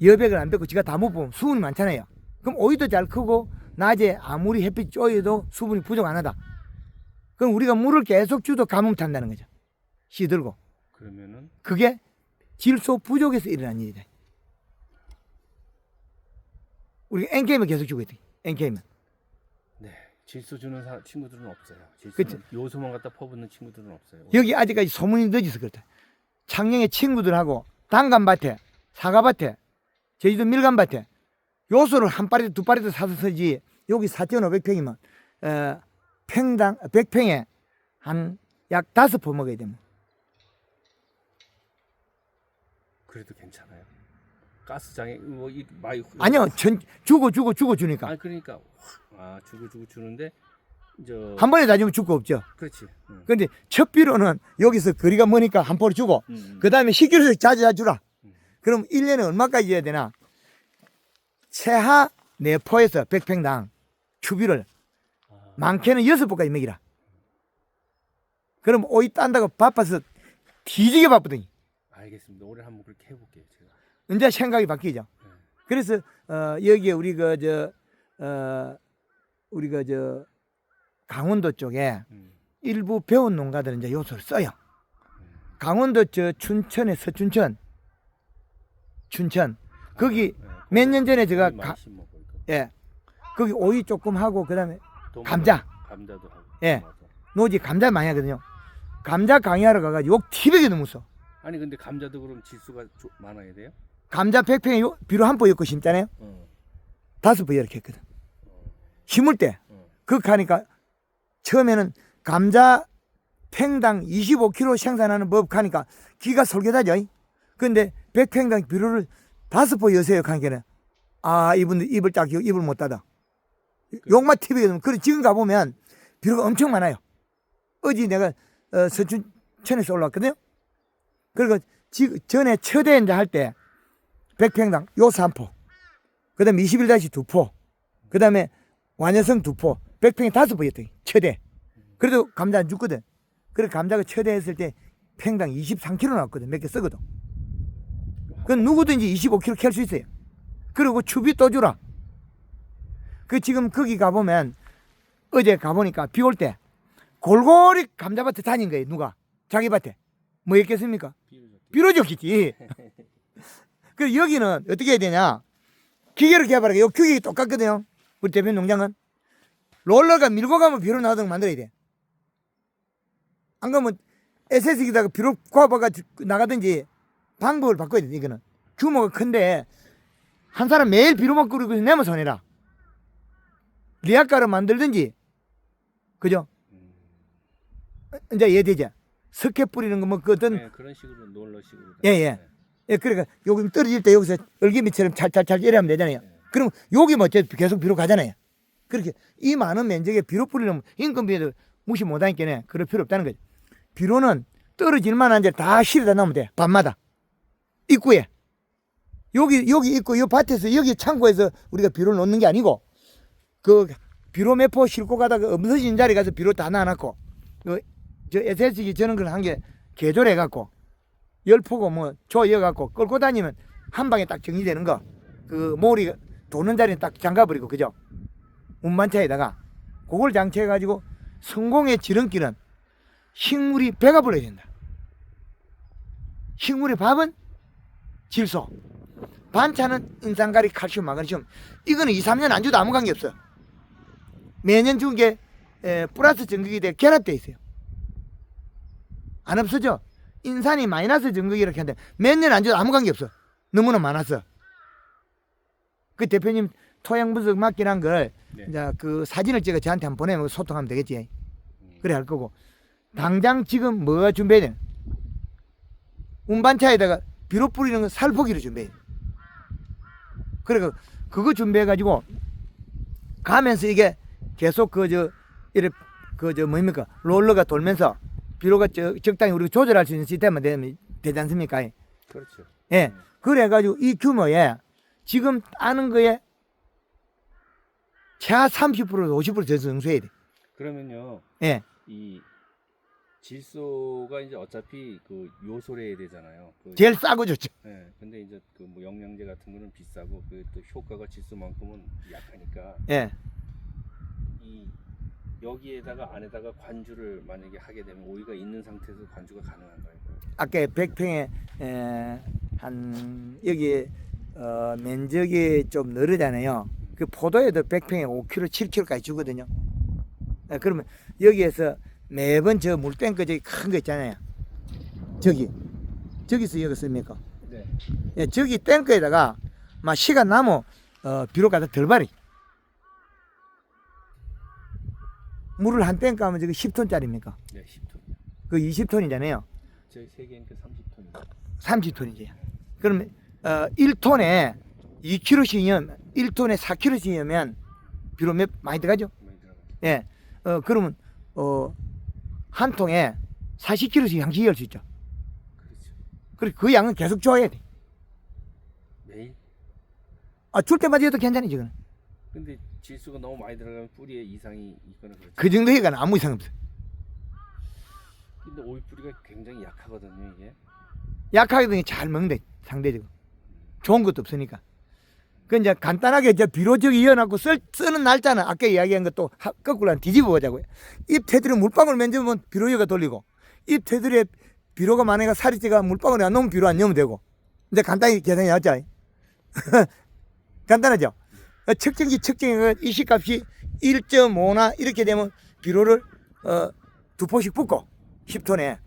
여백을 안 뱉고 지가 다 못 보면 수분이 많잖아요. 그럼 오이도 잘 크고 낮에 아무리 햇빛 쪼여도 수분이 부족 안 하다. 그럼 우리가 물을 계속 줘도 가뭄 탄다는 거죠. 시들고. 그러면은 그게 질소 부족에서 일어난 일이다. 우리 NK만 계속 주고 있대. NK만. 네, 질소 주는 친구들은 없어요. 그치? 요소만 갖다 퍼붓는 친구들은 없어요. 여기 아직까지 소문이 늦어서 그렇다. 창녕에 친구들하고 단감밭에, 사과밭에, 제주도 밀감밭에 요소를 한 파리도 두 파리도 사서 쓰지. 여기 4,500평이면 평당 100평에 한 약 5포 먹어야 됩니다. 그래도 괜찮아요. 가스장에 뭐이 많이 아니요, 주고 주니까 아 그러니까 주고 주는데 한 번에 다 주면 줄 거 없죠. 그렇지. 근데 첫 비료는 여기서 거리가 머니까 한 포를 주고 그 다음에 10kg씩 자주 주라. 그럼 1년에 얼마까지 줘야 되나? 최하 4포에서 100평당 추비를 많게는 6포까지 먹이라. 그럼 오이 딴다고 바빠서 뒤지게 바쁘더니 알겠습니다. 올해 한번 그렇게 해볼게요. 제가. 이제 생각이 바뀌죠. 그래서 여기에 우리가 강원도 쪽에 일부 배운 농가들은 이제 요소를 써요. 강원도 춘천에 서춘천 거기 몇 년 전에 제가 거기 오이 조금 하고 그다음에 감자도 하고. 예. 노지 감자 많이 하거든요. 감자 강의하러 가가지고 욕 티백에도 무서. 아니 근데 감자도 그럼 지수가 많아야 돼요? 감자 100평에 비료 한 포 엮고 심잖아요. 5포 이렇게 했거든. 심을 때 그렇게 하니까 처음에는 감자 평당 25kg 생산하는 법 하니까 기가 솔깃하죠. 근데 100평당 비료를 5포 여세요 하니까 이분들 입을 딱 입을 못 닫아. 욕만 티백에도 그래 지금 가보면 비료가 엄청 많아요. 어제 내가 서춘천에서 올라왔거든요. 그리고 전에 처대 이제 할 때 100평당 요소 1포, 그 다음에 21-2포, 그 다음에 완여성 2포, 100평에 5포였더니 처대. 그래도 감자 안 죽거든. 그래 감자가 처대 했을 때 평당 23kg 나왔거든. 몇 개 쓰거든. 그건 누구든지 25kg 캘 수 있어요. 그리고 추비 또 주라. 그 지금 거기 가보면 어제 가보니까 비 올 때 골고루 감자밭에 다닌 거예요. 누가? 자기 밭에. 뭐 했겠습니까? 비료줬겠지. 그 여기는 어떻게 해야 되냐? 기계를 개발하게. 요 규격이 똑같거든요. 우리 대표님 농장은 롤러가 밀고 가면 비료 나오도록 만들어야 돼. 안 그러면 SS기다가 비료 구워봐가 나가든지 방법을 바꿔야 돼. 이거는 규모가 큰데 한 사람 매일 비료 먹고 그러고 내면 손해라. 리아가를 만들든지, 그죠? 이제 이해되죠? 석회 뿌리는 거 뭐 어떤 그런 식으로 롤러식으로. 예. 그러니까 여기 떨어질 때 여기서 얼개미처럼 찰찰찰 이래 하면 되잖아요. 그럼 여기 뭐 계속 비료 가잖아요. 그렇게 이 많은 면적에 비료 뿌리는 인건비에도 무시 못하니까 그럴 필요 없다는 거죠. 비료는 떨어질 만한 데 다 실어다 놓으면 돼. 밤마다. 입구에. 여기 있고, 이 밭에서, 여기 창고에서 우리가 비료를 놓는 게 아니고, 그, 비료 매포 싣고 가다가 없어진 자리 가서 비료 다 놔놨고, 저 SSG 저런 걸 한 개 개조해갖고, 열포고 뭐, 조여갖고, 끌고 다니면 한 방에 딱 정리되는 거. 그, 몰이 도는 자리는 딱 잠가버리고, 그죠? 운반차에다가, 그걸 장치해가지고, 성공의 지름길은 식물이 배가 불러야 된다. 식물의 밥은 질소. 반찬은 인산가리, 칼슘, 마그네슘. 이거는 2, 3년 안 줘도 아무 관계 없어요. 매년 준 게 플러스 전극이 돼 결합돼 있어요. 안 없어져. 인산이 마이너스 전극이 이렇게 하는데 몇 년 안 줘도 아무 관계 없어. 너무나 많았어. 그 대표님 토양 분석 맡기란 걸 네. 이제 그 사진을 찍어 저한테 한번 보내면 소통하면 되겠지. 그래 할 거고. 당장 지금 뭐가 준비해야 돼? 운반차에다가 비료 뿌리는 거 살포기를 준비해. 그래 그거 준비해 가지고 가면서 이게 계속 뭡니까 롤러가 돌면서 비료가 적당히 우리가 조절할 수 있는 시스템만 되면 되지 않습니까? 그렇죠. 예. 그래 가지고 이 규모에 지금 따는 거에 최하 30%에서 50% 정수해야 돼. 그러면요. 예. 이 질소가 이제 어차피 그 요소를 해야 되잖아요. 제일 싸고 좋죠. 예. 근데 이제 그 뭐 영양제 같은 거는 비싸고 그 또 효과가 질소만큼은 약하니까 예. 이 여기에다가 안에다가 관주를 만약에 하게 되면 오이가 있는 상태에서 관주가 가능한가요? 아까 100평에 한 여기 면적이 좀 늘으잖아요. 그 포도에도 100평에 5kg, 7kg까지 주거든요. 그러면 여기에서 매번 저 물탱크 저기 큰 거 있잖아요. 저기서 여기 씁니까? 네. 예, 저기 탱크에다가 막 시간 나면 비료 갖다 덜 발이. 물을 한 탱크 하면 저기 10톤짜리입니까? 네, 10톤. 그 20톤이잖아요. 저희 세 개니까 30톤입니다. 30톤이지. 그러면 1톤에 2kg씩이면 1톤에 4kg씩이면 비료 많이 들어가죠? 많이 들어가요. 예. 그러면 한 통에 40kg씩 양식할 수 있죠. 그렇죠. 그래 그 양은 계속 줘야 돼. 매일? 줄 때마다 해도 괜찮지 그건. 근데 질소가 너무 많이 들어가면 뿌리에 이상이 있거나 그렇죠. 그 정도 해가는 아무 이상 없어. 근데 오이 뿌리가 굉장히 약하거든요, 이게. 약하게 잘 먹는데 상대적으로 좋은 것도 없으니까. 그 이제 간단하게 이제 비료적 이어놨고 쓰는 날짜는 아까 이야기한 것도 거꾸로 한 뒤집어 보자고요. 잎 테두리 물방울 만지면 비료가 돌리고 잎 테두리에 비료가 많으니까 살이 찌가 물방울이 안 넣으면 비료 안 넣으면 되고 이제 간단히 계산이 나왔죠. 간단하죠. 측정기 측정의 이식값이 1.5나 이렇게 되면 비료를 2포씩 붓고 10톤에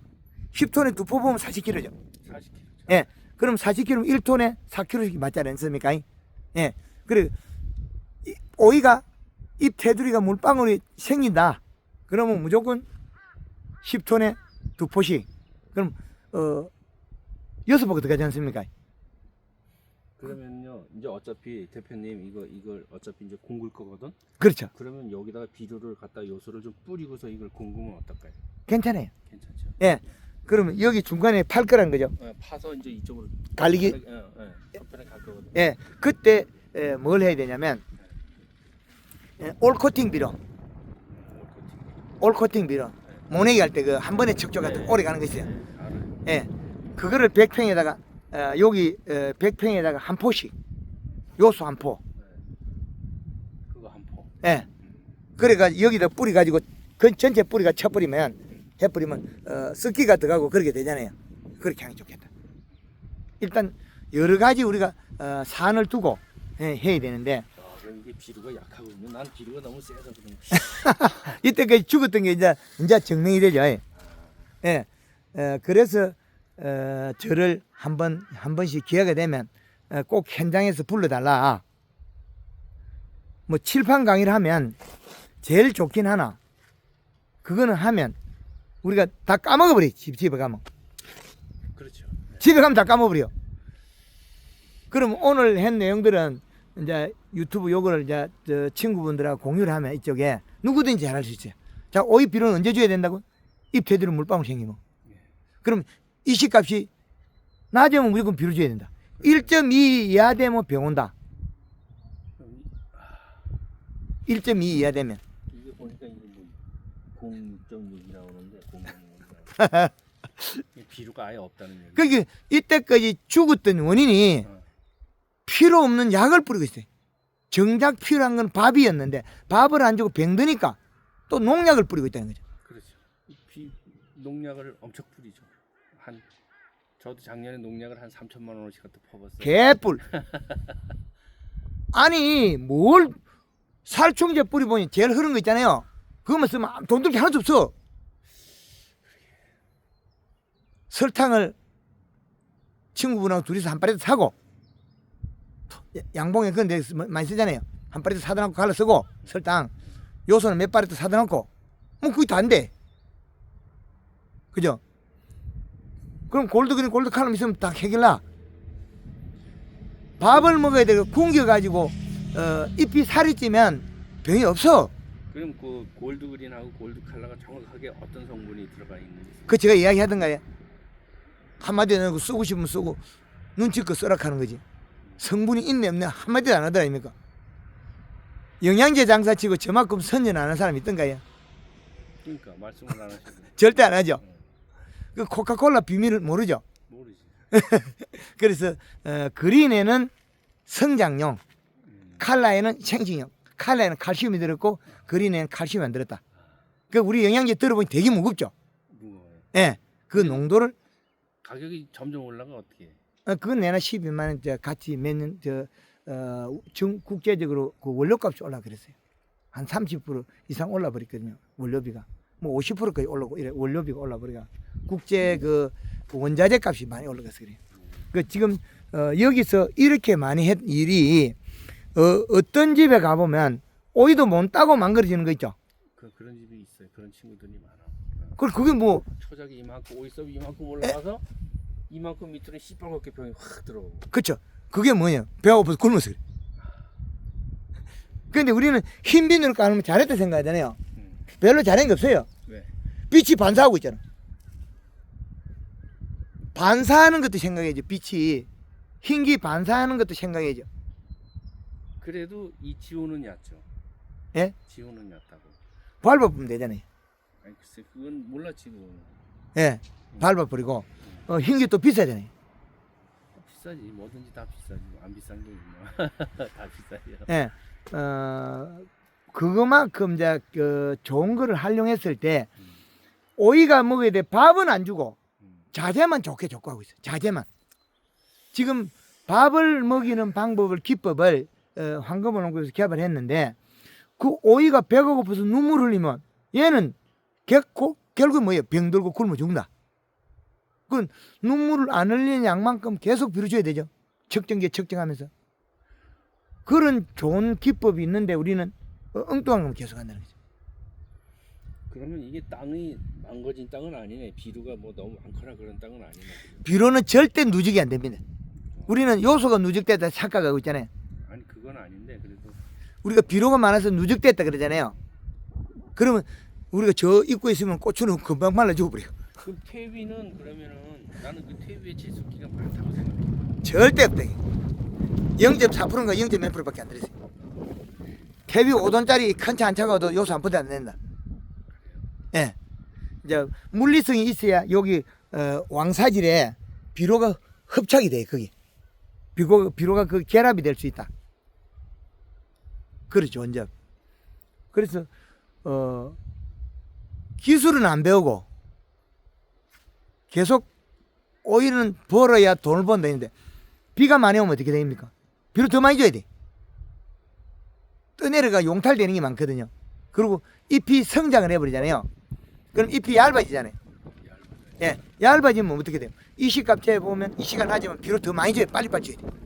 10톤에 2포 보면 40kg죠. 40kg. 예. 그럼 40kg면 1톤에 4kg씩 맞지 않습니까? 예. 그래 오이가 잎 테두리가 물방울이 생긴다. 그러면 무조건 10톤에 2포씩. 그럼 6포가 들어가지 않습니까? 그러면요, 이제 어차피 대표님 이걸 어차피 이제 공굴 거거든. 그렇죠. 그러면 여기다가 비료를 갖다 요소를 좀 뿌리고서 이걸 공구면 어떨까요? 괜찮아요. 괜찮죠? 예. 그러면 여기 중간에 팔 거라는 거죠. 파서 이제 이쪽으로 갈리기. 한편에 갈 거거든. 예. 그때 뭘 해야 되냐면 올 코팅 비료. 올 코팅 비료. 모내기 할 때 그 한 번에 척조 같은 오래 가는 거 있어요. 알아요. 예. 그거를 100평에다가 여기 100평에다가 한 포씩. 요소 한 포. 그거 한 포. 예. 그래가 여기다 뿌리 가지고 전체 뿌리가 쳐버리면 해버리면 습기가 들어가고 그렇게 되잖아요. 그렇게 하는 게 좋겠다. 일단 여러 가지 우리가 사안을 두고 해야 되는데 그럼 이게 비료가 약하군요. 난 비료가 너무 세서 그런. 이때까지 죽었던 게 이제 증명이 되죠. 예. 그래서 저를 한 번씩 기회가 되면 꼭 현장에서 불러달라. 뭐 칠판 강의를 하면 제일 좋긴 하나. 그거는 하면 우리가 다 까먹어버려. 집에 가면. 그렇죠. 집에 가면 다 까먹어버려. 그럼 오늘 한 내용들은 이제 유튜브 요거를 이제 저 친구분들하고 공유를 하면 이쪽에 누구든지 잘할 수 있어요. 자, 오이 비료는 언제 줘야 된다고? 잎 테두리 물방울 생기면. 그럼 이식값이 낮으면 무조건 비료 줘야 된다. 1.2 이하 되면 병 온다. 1.2 이하 되면. 이게 보니까 이게 뭐 0.6이 나오는데 0.6. 비료가 아예 없다는 얘기. 그러니까 이때까지 죽었던 원인이 필요 없는 약을 뿌리고 있어요. 정작 필요한 건 밥이었는데 밥을 안 주고 병드니까 또 농약을 뿌리고 있다는 거죠. 그렇죠. 농약을 엄청 뿌리죠. 저도 작년에 농약을 한 3천만 원어치 갖다 퍼봤어요. 개뿔. 아니 뭘 살충제 뿌리보니 제일 흐른 거 있잖아요. 그거만 쓰면 돈 들게 하나도 없어. 설탕을 친구분하고 둘이서 한 파리도 사고, 양봉에 그런 데 많이 쓰잖아요. 한 파리도 사다 놓고 갈라 쓰고, 설탕 요소는 몇 파리도 사다 놓고, 뭐 그게 다 안 돼. 그죠? 그럼 골드그린 골드칼럼 있으면 다 해결나. 밥을 먹어야 되고 굶겨가지고 잎이 살이 찌면 병이 없어. 그럼 그 골드그린하고 골드칼라가 정확하게 어떤 성분이 들어가 있는지. 그 제가 이야기하던가요. 한마디 안 하고 쓰고 싶으면 쓰고 눈치껏 쓰라 하는 거지. 성분이 있네 없네 한마디도 안 하더라 아닙니까? 영양제 장사치고 저만큼 선전 안 하는 사람이 있던가요? 그러니까 말씀을 안 하시고. 절대 안 하죠. 그 코카콜라 비밀을 모르죠. 모르지. 그래서 그린에는 성장용, 칼라에는 생식용. 칼라에는 칼슘이 들었고 그린에는 칼슘이 안 들었다. 그 우리 영양제 들어보니 되게 무겁죠. 무거워요. 예, 그 농도를 가격이 점점 올라가 어떻게 해? 그건 내나 12만 원 같이 몇년 국제적으로 그 원료값이 올라 그랬어요. 한 30% 이상 올라 버렸거든요. 원료비가 뭐 50%까지 올라고 이래 원료비가 올라 버리가 국제 그 원자재 값이 많이 올라가서 그래요. 그 지금 여기서 이렇게 많이 했 일이 어떤 집에 가 보면 오이도 못 따고 망가지는 거 있죠. 그런 집이 있어요. 그런 친구들이 많아. 그게 뭐 초작이 이만큼 오이섭이 이만큼 올라가서 이만큼 밑으로 시뻘겋게 병이 확 들어오고. 그렇죠. 그게 뭐냐? 배가 고파서 굶어서 그래. 그런데 우리는 흰 비누를 까놓으면 잘했다 생각하잖아요. 별로 잘한 게 없어요. 왜? 빛이 반사하고 있잖아. 반사하는 것도 생각해야죠. 빛이 흰기 반사하는 것도 생각해야죠. 그래도 이 지호는 얕죠. 예? 지호는 얕다고. 밟아보면 되잖아요. 아니 글쎄 그건 몰랐지 그거는. 예, 밟아버리고 흰기 또 비싸잖아요. 비싸지 뭐든지 다 비싸지 안 비싼 게 있나. 다 비싸요. 예, 그거만큼 이제 좋은 거를 활용했을 때 오이가 먹어야 돼. 밥은 안 주고 자재만 좋게 족구하고 있어요. 자재만. 지금 밥을 먹이는 방법을 기법을 황금원농구에서 개발했는데 그 오이가 배가 고파서 눈물 흘리면 얘는 결국 뭐예요? 병들고 굶어 죽는다. 그건 눈물을 안 흘리는 양만큼 계속 비워줘야 되죠. 측정기에 측정하면서. 그런 좋은 기법이 있는데 우리는 엉뚱한 건 계속 한다는 거죠. 그러면 이게 땅이 망가진 땅은 아니네. 비료가 뭐 너무 많거나 그런 땅은 아니네. 비료는 절대 누적이 안 됩니다. 우리는 요소가 누적됐다 착각하고 있잖아요. 아니 그건 아닌데 그래도 우리가 비료가 많아서 누적됐다 그러잖아요. 그러면 우리가 저 입구에 있으면 고추는 금방 말라 죽어버려요. 그럼 퇴비는 그러면은 나는 그 퇴비의 질소기가 많다고 생각해. 절대 없다. 0.4%인가 0. 몇 %밖에 안 들었어요. 퇴비 5돈짜리 큰 차 한 차가 도 요소 한 푼도 안 된다. 예. 이제 물리성이 있어야 여기 왕사질에 비료가 흡착이 돼 거기. 비료가 그 결합이 될 수 있다. 그렇죠, 원적. 그래서 기술은 안 배우고 계속 오일은 벌어야 돈을 번다 했는데 비가 많이 오면 어떻게 됩니까? 비료 더 많이 줘야 돼. 떠내려가 용탈되는 게 많거든요. 그리고 잎이 성장을 해버리잖아요. 그럼 잎이 얇아지잖아요. 예, 얇아지면 어떻게 돼요? 이시값에 보면 이 시간 하지만 비료 더 많이 줘야 빨리빨리 줘야 돼.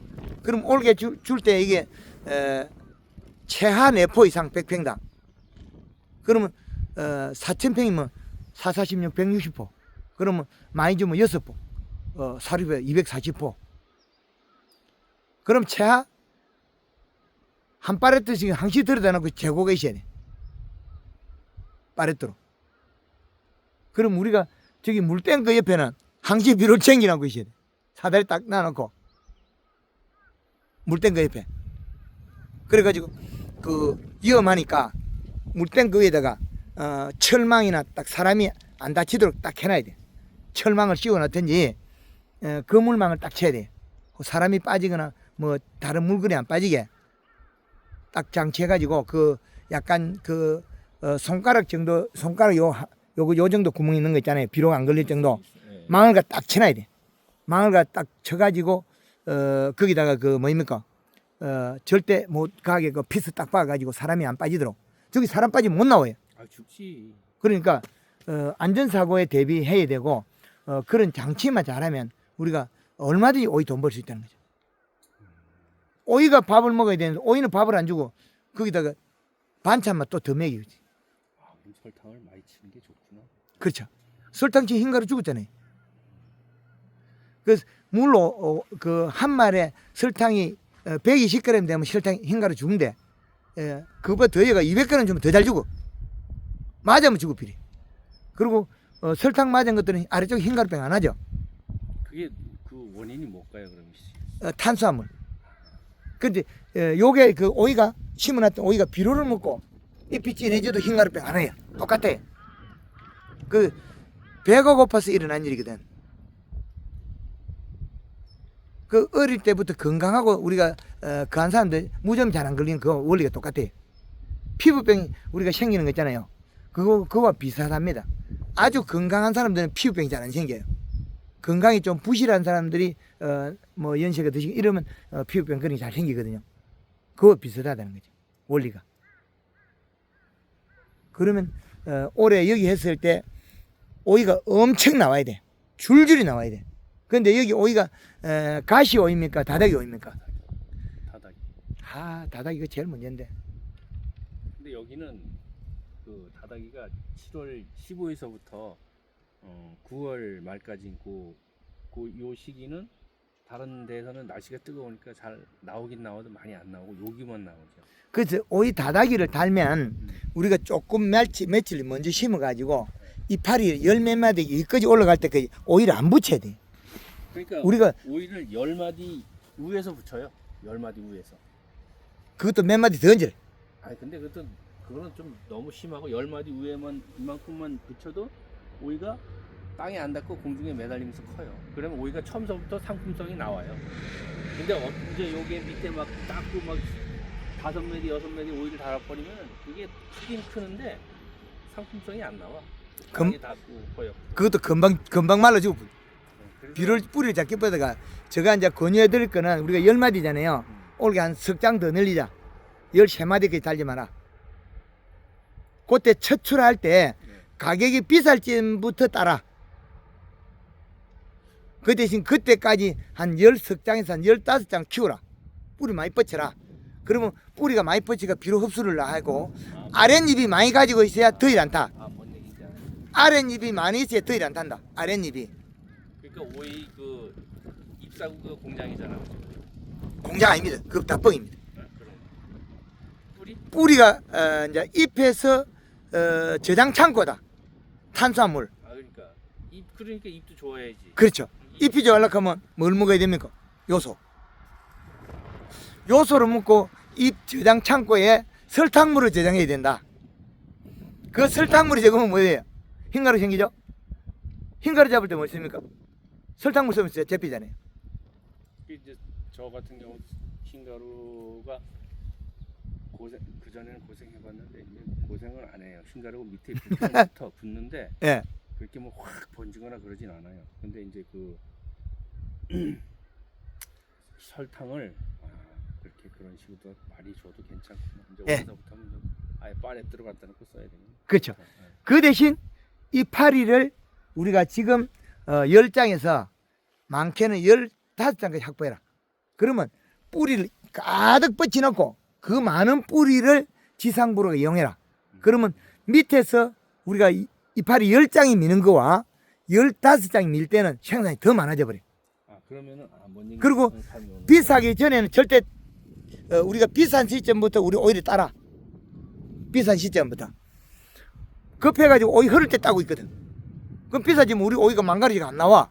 그럼 올게 줄 때 이게 최하 4포 이상 100평당. 그러면 4,000평이면 4, 46, 160포. 그러면 많이 주면 6포. 사료배 240포. 그럼 최하 한 파레트씩 항시 들여다 놓고 재고가 있어야 돼. 파레트로. 그럼 우리가 저기 물탱크 옆에는 항시 비료 챙기라고 있어야 돼. 사다리 딱 놔놓고 물탱크 옆에. 그래가지고 그 위험하니까 물탱크 위에다가 철망이나 딱 사람이 안 다치도록 딱 해놔야 돼. 철망을 씌워놨든지 그물망을 딱 쳐야 돼. 사람이 빠지거나 뭐 다른 물건이 안 빠지게 딱 장치해가지고 그 약간 그 손가락 정도 손가락 요 정도 구멍 있는 거 있잖아요. 비록 안 걸릴 정도 망을 딱 쳐놔야 돼. 망을 딱 쳐가지고 거기다가 그 뭐입니까? 절대 못 가게 그 피스 딱 박아가지고 사람이 안 빠지도록. 저기 사람 빠지면 못 나와요. 아 죽지. 그러니까 안전사고에 대비해야 되고 그런 장치만 잘하면 우리가 얼마든지 오이 돈 벌 수 있다는 거죠. 오이가 밥을 먹어야 되는데 오이는 밥을 안 주고 거기다가 반찬만 또 더 먹이지. 아, 그럼 설탕을 많이 치는 게 좋구나. 그렇죠. 설탕치 흰가루 죽었잖아요. 그래서 물로 그 한 말에 설탕이 120g 되면 설탕 흰가루 죽는데 그거보다 더 얘가 200g 주면 더 잘 주고 맞으면 주고 필요. 그리고 설탕 맞은 것들은 아래쪽 흰가루병 안 하죠. 그게 그 원인이 뭘까요, 그럼? 탄수화물. 근데 요게 그 오이가 심어놨던 오이가 비료를 먹고 잎이 진해져도 흰가루병 안 해요. 똑같아요. 그 배가 고파서 일어난 일이거든. 그 어릴 때부터 건강하고 우리가 그한 사람들 무좀 잘 안 걸리는 그 원리가 똑같아요. 피부병이 우리가 생기는 거 있잖아요. 그거와 비슷합니다. 아주 건강한 사람들은 피부병이 잘 안 생겨요. 건강이 좀 부실한 사람들이 뭐 연세가 드시고 이러면 피부병 그런 게 잘 생기거든요. 그거 비슷하다는 거죠. 원리가. 그러면 올해 여기 했을 때 오이가 엄청 나와야 돼. 줄줄이 나와야 돼. 근데 여기 오이가 가시 오이입니까? 다닥이 오이입니까? 다닥이. 아, 다닥이가 제일 문제인데. 근데 여기는 그 다닥이가 7월 15일서부터 9월 말까지 있고 요 시기는 다른 데에서는 날씨가 뜨거우니까 잘 나오긴 나와도 많이 안 나오고 여기만 나오죠. 그래서 오이 다닥이를 달면 우리가 조금 며칠 먼저 심어가지고 이파리 열몇 마디 여기까지 올라갈 때까지 오이를 안 붙여야 돼. 그러니까 우리가 오이를 10마디 위에서 붙여요. 10마디 위에서. 그것도 몇 마디 더 얹어라. 아니 근데 그거는 좀 너무 심하고 10마디 위에만 이만큼만 붙여도 오이가 땅에 안 닿고 공중에 매달리면서 커요. 그러면 오이가 처음서부터 상품성이 나와요. 근데 이제 요게 밑에 막 닦고 막 5마디 6마디 오이를 달아버리면 그게 크긴 크는데 상품성이 안 나와. 땅에 닿고 커요. 그것도 금방 말라지고 그래서 비를 뿌리를 작게 뻗어가 제가 이제 권유해 드릴 거는 우리가 10마디잖아요. 올게 한 석 장 더 늘리자. 13마디까지 달지 마라. 그때 첫 출하할 때 가격이 비쌀 쯤부터 따라. 그 대신 그때까지 한 10석장에서 한 15장 키우라. 뿌리 많이 뻗쳐라. 그러면 뿌리가 많이 뻗치가 비료 흡수를 하고 아랫잎이 많이 가지고 있어야 더 일 안 타. 뭔 얘기인지 알아요. 아랫잎이 많이 있어야 더 일 안 탄다. 아랫잎이. 그러니까 오이 그 잎사구 그 공장이잖아. 공장 아닙니다. 그거 다 뻥입니다. 그럼 뿌리? 뿌리가 이제 잎에서 저장 창고다. 탄수화물. 그러니까 잎도 좋아야지. 그렇죠. 잎이 좋아하려고 하면 뭘 먹어야 됩니까? 요소. 요소를 먹고 잎 저장 창고에 설탕물을 저장해야 된다. 그 설탕물이 적으면 뭐예요? 흰가루 생기죠? 흰가루 잡을 때 뭐 있습니까? 설탕물 쓰면 진짜 잡히잖아요. 이제 저 같은 경우 흰가루가 그전에는 고생해봤는데 이제 고생을 안 해요. 흰가루가 밑에 붙는데 예. 그렇게 뭐 확 번지거나 그러진 않아요. 근데 이제 그 설탕을 그렇게 그런 식으로 많이 줘도 괜찮구나. 이제 예. 어디서부터는 좀 아예 빨에 들어갔다 놓고 써야 되는. 그렇죠. 그 대신 이 파리를 우리가 지금 10장에서 많게는 15장까지 확보해라. 그러면 뿌리를 가득 뻗쳐놓고 그 많은 뿌리를 지상부로 이용해라. 그러면 밑에서 우리가 이파리 10장이 미는 거와 15장이 밀 때는 생산이 더 많아져 버려. 그러면은 뭔 얘기? 그리고 비싸기 전에는 절대 우리가 비싼 시점부터 우리 오이를 따라. 비싼 시점부터. 급해가지고 오이 흐를 때 따고 있거든. 그럼 비싸지면 우리 오이가 망가지가 안 나와.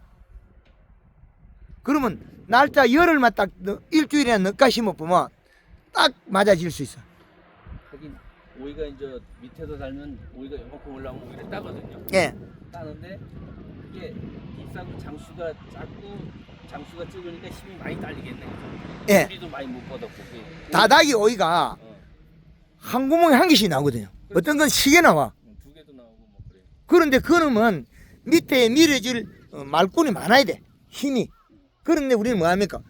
그러면 날짜 열흘만 딱 일주일이나 늦가 심어보면 딱 맞아질 수 있어. 하긴 오이가 이제 밑에서 달면 오이가 이만큼 올라오면 오이를 따거든요. 예. 따는데 그게 잎사구 장수가 작고 장수가 적으니까 힘이 많이 딸리겠네. 예. 뿌리도 많이 못 뻗었고. 그게 다닥이 오이가 한 구멍에 한 개씩 나오거든요. 어떤 건 시계 나와. 두 개도 나오고 뭐 그래. 그런데 그놈은 밑에 밀어줄 말꾼이 많아야 돼. 힘이. 그런데 우리는 뭐 합니까?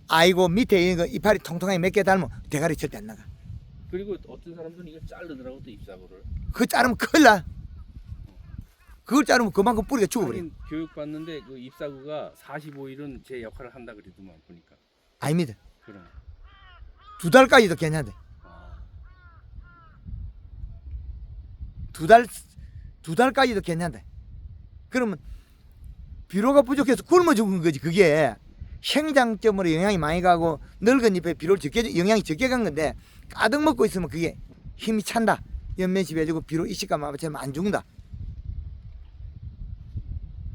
아이고 밑에 이거 이파리 통통하게 몇 개 달면 대가리 절대 안 나가. 그리고 어떤 사람들은 이걸 자르더라고 또 잎사구를. 그거 자르면 큰일 나. 그걸 자르면 그만큼 뿌리가 죽어버려. 하긴 교육 받는데 그 잎사구가 45일은 제 역할을 한다 그러더만 보니까. 아닙니다. 그럼. 2달까지도 괜찮대. 아, 2달까지도 괜찮대. 그러면 비료가 부족해서 굶어 죽은 거지. 그게 생장점으로 영향이 많이 가고 늙은 잎에 비료를 적게 영향이 적게 간 건데 가득 먹고 있으면 그게 힘이 찬다. 연면식 해주고 비료 이식감 맞추면 안 죽는다.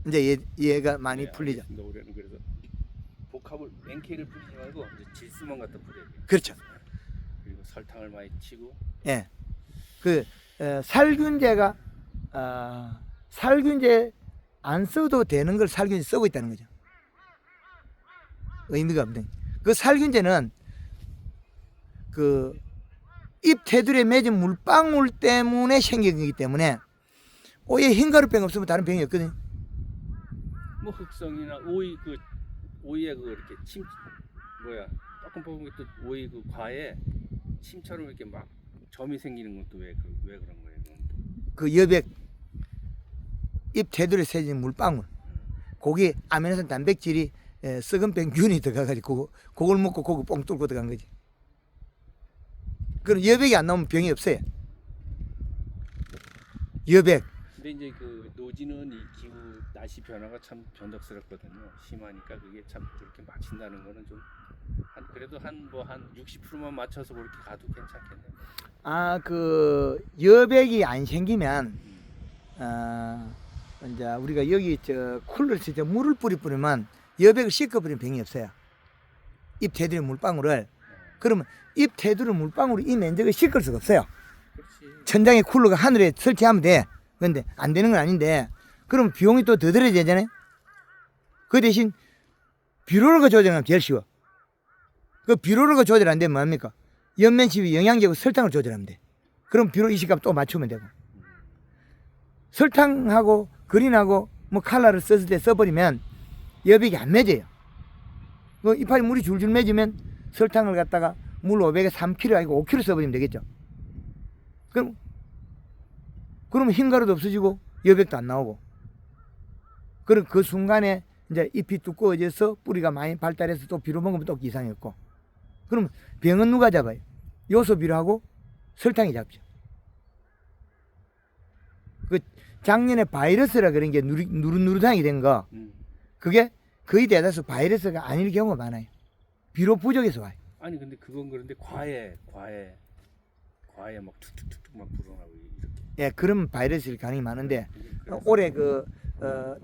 이제 얘가 많이 네, 풀리죠. 알겠습니다. 올해는 그래서 복합을 NK를 뿌리지 말고 이제 질소만 갖다 뿌려야 돼요. 그렇죠. 그리고 설탕을 많이 치고. 예. 그 살균제가 살균제 안 써도 되는 걸 살균제 쓰고 있다는 거죠. 의미가 없네. 그 살균제는 그 잎 테두리에 맺은 물방울 때문에 생긴 거기 때문에 오이에 흰가루병 없으면 다른 병이 없거든요. 뭐 흑성이나 오이 그 오이에 그 이렇게 침 뭐야 조금 뽑은 것도 오이 그 과에 침처럼 이렇게 막 점이 생기는 것도 왜 그런 거예요? 그건 또. 그 여백 잎 테두리에 새진 물방울 거기 아미노산 단백질이 썩은 병균이 들어가가지고 그걸 먹고 고기 뻥 뚫고 들어간 거지. 그럼 여백이 안 나오면 병이 없어요. 여백. 근데 이제 그 노지는 이 기후 날씨 변화가 참 변덕스럽거든요. 심하니까 그게 참 그렇게 맞춘다는 거는 좀 한 그래도 한 60%만 맞춰서 그렇게 가도 괜찮겠네요. 그 여백이 안 생기면 이제 우리가 여기 쿨러 쓸때 물을 뿌리면 여백을 씻어버리면 병이 없어요. 잎 테두리 물방울을. 그러면 잎 테두리 물방울이 이 면적을 씻을 수가 없어요. 그렇지. 천장에 쿨러가 하늘에 설치하면 돼. 그런데 안 되는 건 아닌데 그럼 비용이 또 더 들어야 되잖아요. 그 대신 비료를 조절하면 제일 쉬워. 그 비료를 조절 안 되면 뭐합니까? 연면십이 영양제고 설탕을 조절하면 돼. 그럼 비료 이식값 또 맞추면 되고. 설탕하고 그린하고 뭐 칼라를 썼을 때 써버리면 여백이 안 맺어요. 그 이파리 물이 줄줄 맺으면 설탕을 갖다가 물 500에 3kg 아니고 5kg 써버리면 되겠죠. 그러면 흰가루도 없어지고 여백도 안 나오고. 그럼 그 순간에 이제 잎이 두꺼워져서 뿌리가 많이 발달해서 또 비료 먹으면 또 이상이 없고. 그럼 병은 누가 잡아요? 요소 비료하고 설탕이 잡죠. 그 작년에 바이러스라 그런 게 누릇누릇하게 된 거, 그게 거의 대다수 바이러스가 아닐 경우가 많아요. 비료 부족해서 와요. 아니 근데 그건 그런데 과에 막 툭툭툭툭 막 불어나고 이렇게. 예, 그런 바이러스일 가능이 많은데 올해 그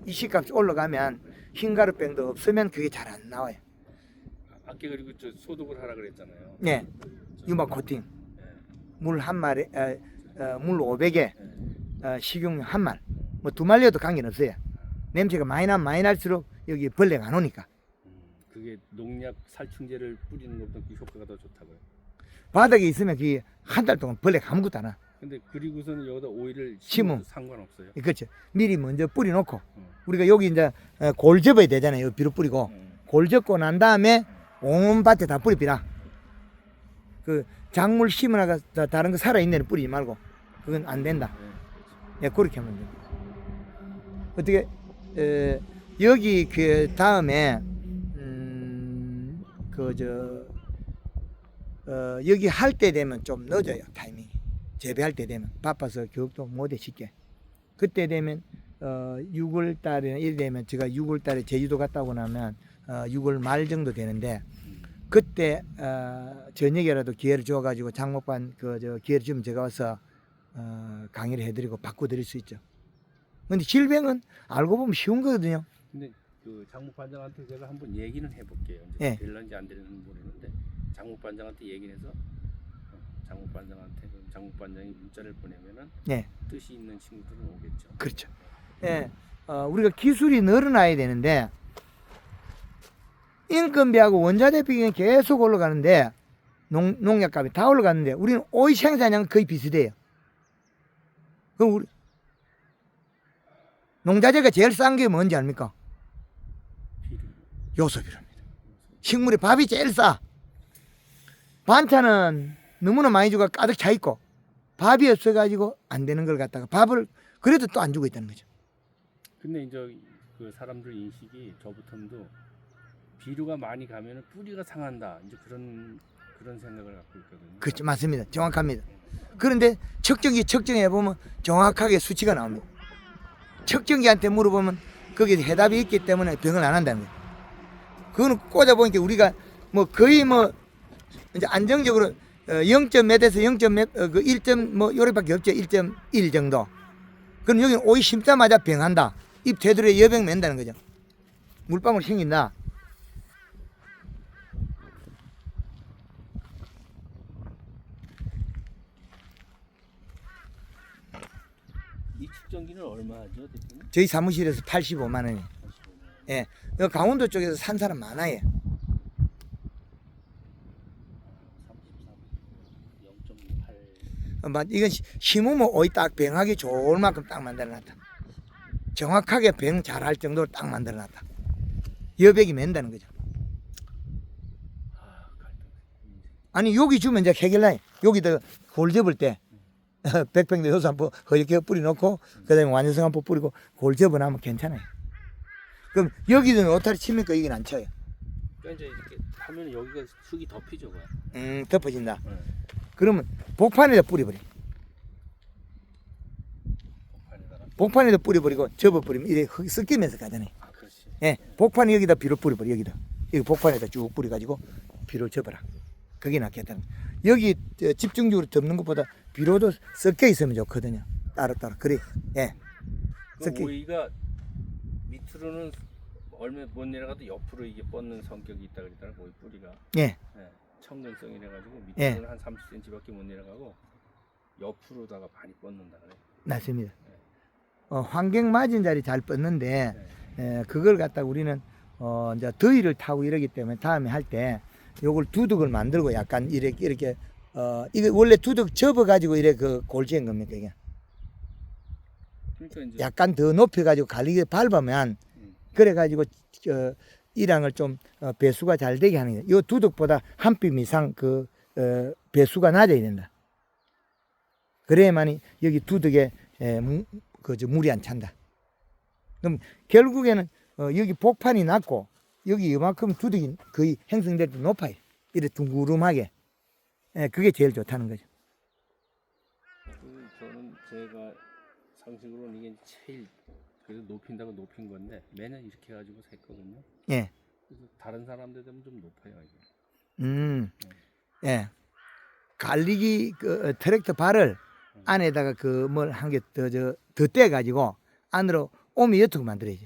이식값이 올라가면 흰가루병도 없으면 그게 잘 안 나와요. 아까 그리고 저 소독을 하라 그랬잖아요. 네, 유막 코팅, 네. 물 한 마리, 물 500에 식용유 한 말, 뭐 두 말려도 관계는 없어요. 냄새가 많이 나면 많이 날수록 여기 벌레가 안 오니까. 그게 농약 살충제를 뿌리는 것보다 그 효과가 더 좋다고요. 바닥에 있으면 그게 한 달 동안 벌레가 아무것도 안 와. 근데 그리고서는 여기다 오이를 심으면 심어도 상관없어요. 그렇죠. 미리 먼저 뿌려놓고 우리가 여기 이제 골 접어야 되잖아요. 여기 비료 뿌리고 골 접고 난 다음에 온 밭에 다 뿌리비라. 그 작물 심으나가 다른 거 살아 있는 데는 뿌리지 말고 그건 안 된다. 예, 그렇게 하면 돼요. 어떻게 여기 그 다음에 여기 할 때 되면 좀 늦어요. 타이밍이 재배할 때 되면 바빠서 교육도 못해 쉽게. 그때 되면 6월 달에 이래 되면 제가 6월 달에 제주도 갔다 오고 나면 6월 말 정도 되는데 그때 저녁에라도 기회를 줘가지고 장목반 기회를 주면 제가 와서 강의를 해드리고 바꿔드릴 수 있죠. 근데 질병은 알고 보면 쉬운 거거든요. 근데 그 장목반장한테 제가 한번 얘기는 해볼게요. 이제 예. 될런지 안 될런지 모르는데 장목반장한테 얘기를 해서 장목반장한테 장목반장이 문자를 보내면은 예. 뜻이 있는 친구들은 오겠죠. 그렇죠. 예. 우리가 기술이 늘어나야 되는데 인건비하고 원자재 비용이 계속 올라가는데 농약값이 다 올라가는데 우리는 오이 생산량은 거의 비슷해요. 그럼 우리 농자재가 제일 싼 게 뭔지 압니까? 비료. 요소비료입니다. 식물의 밥이 제일 싸. 반찬은 너무나 많이 주고 가득 차 있고 밥이 없어가지고 안 되는 걸 갖다가 밥을 그래도 또 안 주고 있다는 거죠. 근데 이제 그 사람들 인식이 저부터도 비료가 많이 가면은 뿌리가 상한다. 이제 그런 생각을 갖고 있거든요. 그렇죠. 맞습니다. 정확합니다. 그런데 측정기 측정해 보면 정확하게 수치가 나옵니다. 측정기한테 물어보면 거기에 해답이 있기 때문에 병을 안 한다는 거예요. 그거는 꽂아 보니까 우리가 뭐 거의 뭐 이제 안정적으로 0.몇에서 0.몇 그 1점 뭐 요래밖에 없죠. 1.1 정도. 그럼 여기는 오이 심자마자 병한다. 잎 되도록에 여병 맨다는 거죠. 물방울 생긴다. 이 측정기는 얼마 하죠, 대표님? 저희 사무실에서 85만 원이에요. 85만. 예. 여기 강원도 쪽에서 산 사람 많아요. 33, 0.8. 이건 심으면 오이 딱 병하기 좋을 만큼 딱 만들어놨다. 정확하게 병 잘할 정도로 딱 만들어놨다. 여백이 맨다는 거죠. 아니 여기 주면 이제 해결나요. 여기다 골 접을 때 백평대 효소 한번 허옇게 뿌려놓고 그다음에 완전성 한번 뿌리고 골 접어놓으면 괜찮아요. 그럼 여기는 오타리 칩니까? 여기는 안 쳐요. 그러니까 이제 이렇게 하면 여기가 흙이 덮이죠, 그거. 덮어진다. 네. 그러면 복판에다 뿌려버려. 복판에다가. 복판에다 뿌려버리고 접어버리면 이래 흙이 섞이면서 가잖아요. 아, 그렇지. 예, 복판에 여기다 비료 뿌려버려. 여기다 여기 복판에다 쭉 뿌려가지고 비료 접어라. 그게 낫겠다는 거예요. 여기 집중적으로 덮는 것보다 비료도 섞여 있으면 좋거든요. 따로따로. 그래. 예. 그 섞여. 오이가 밑으로는 얼마 못 내려가도 옆으로 이게 뻗는 성격이 있다 그러더라고, 오이 뿌리가. 예. 네. 청근성이라 가지고 예. 밑으로는 한 30cm밖에 못 내려가고 옆으로다가 많이 뻗는다 그래. 맞습니다. 환경 맞은 자리 잘 뻗는데 네. 그걸 갖다가 우리는 이제 더위를 타고 이러기 때문에 다음에 할 때 요걸 두둑을 만들고 약간 이렇게 이게 원래 두둑 접어 가지고 이래 그 골지인 겁니까 이게? 그러니까 이제 약간 더 높여 가지고 갈리게 밟으면 그래 가지고 이랑을 좀 배수가 잘 되게 하는 거예요. 요 두둑보다 한 뼘 이상 그 배수가 낮아야 된다. 그래야만이 여기 두둑에 물이 안 찬다. 그럼 결국에는 여기 복판이 낮고 여기 이만큼 두둑이 거의 형성될 때 높아요. 이렇게 둥그름하게. 예, 그게 제일 좋다는 거죠. 저는 제가 상식으로는 이게 제일 그래서 높인다고 높인 건데 매년 이렇게 해가지고 샜거든요. 예. 그래서 다른 사람들 되면 좀 높아요 이게. 예. 갈리기 그 트랙터 발을 안에다가 그 뭘 한 개 더 떼가지고 안으로 오미 여투고 만들어야죠.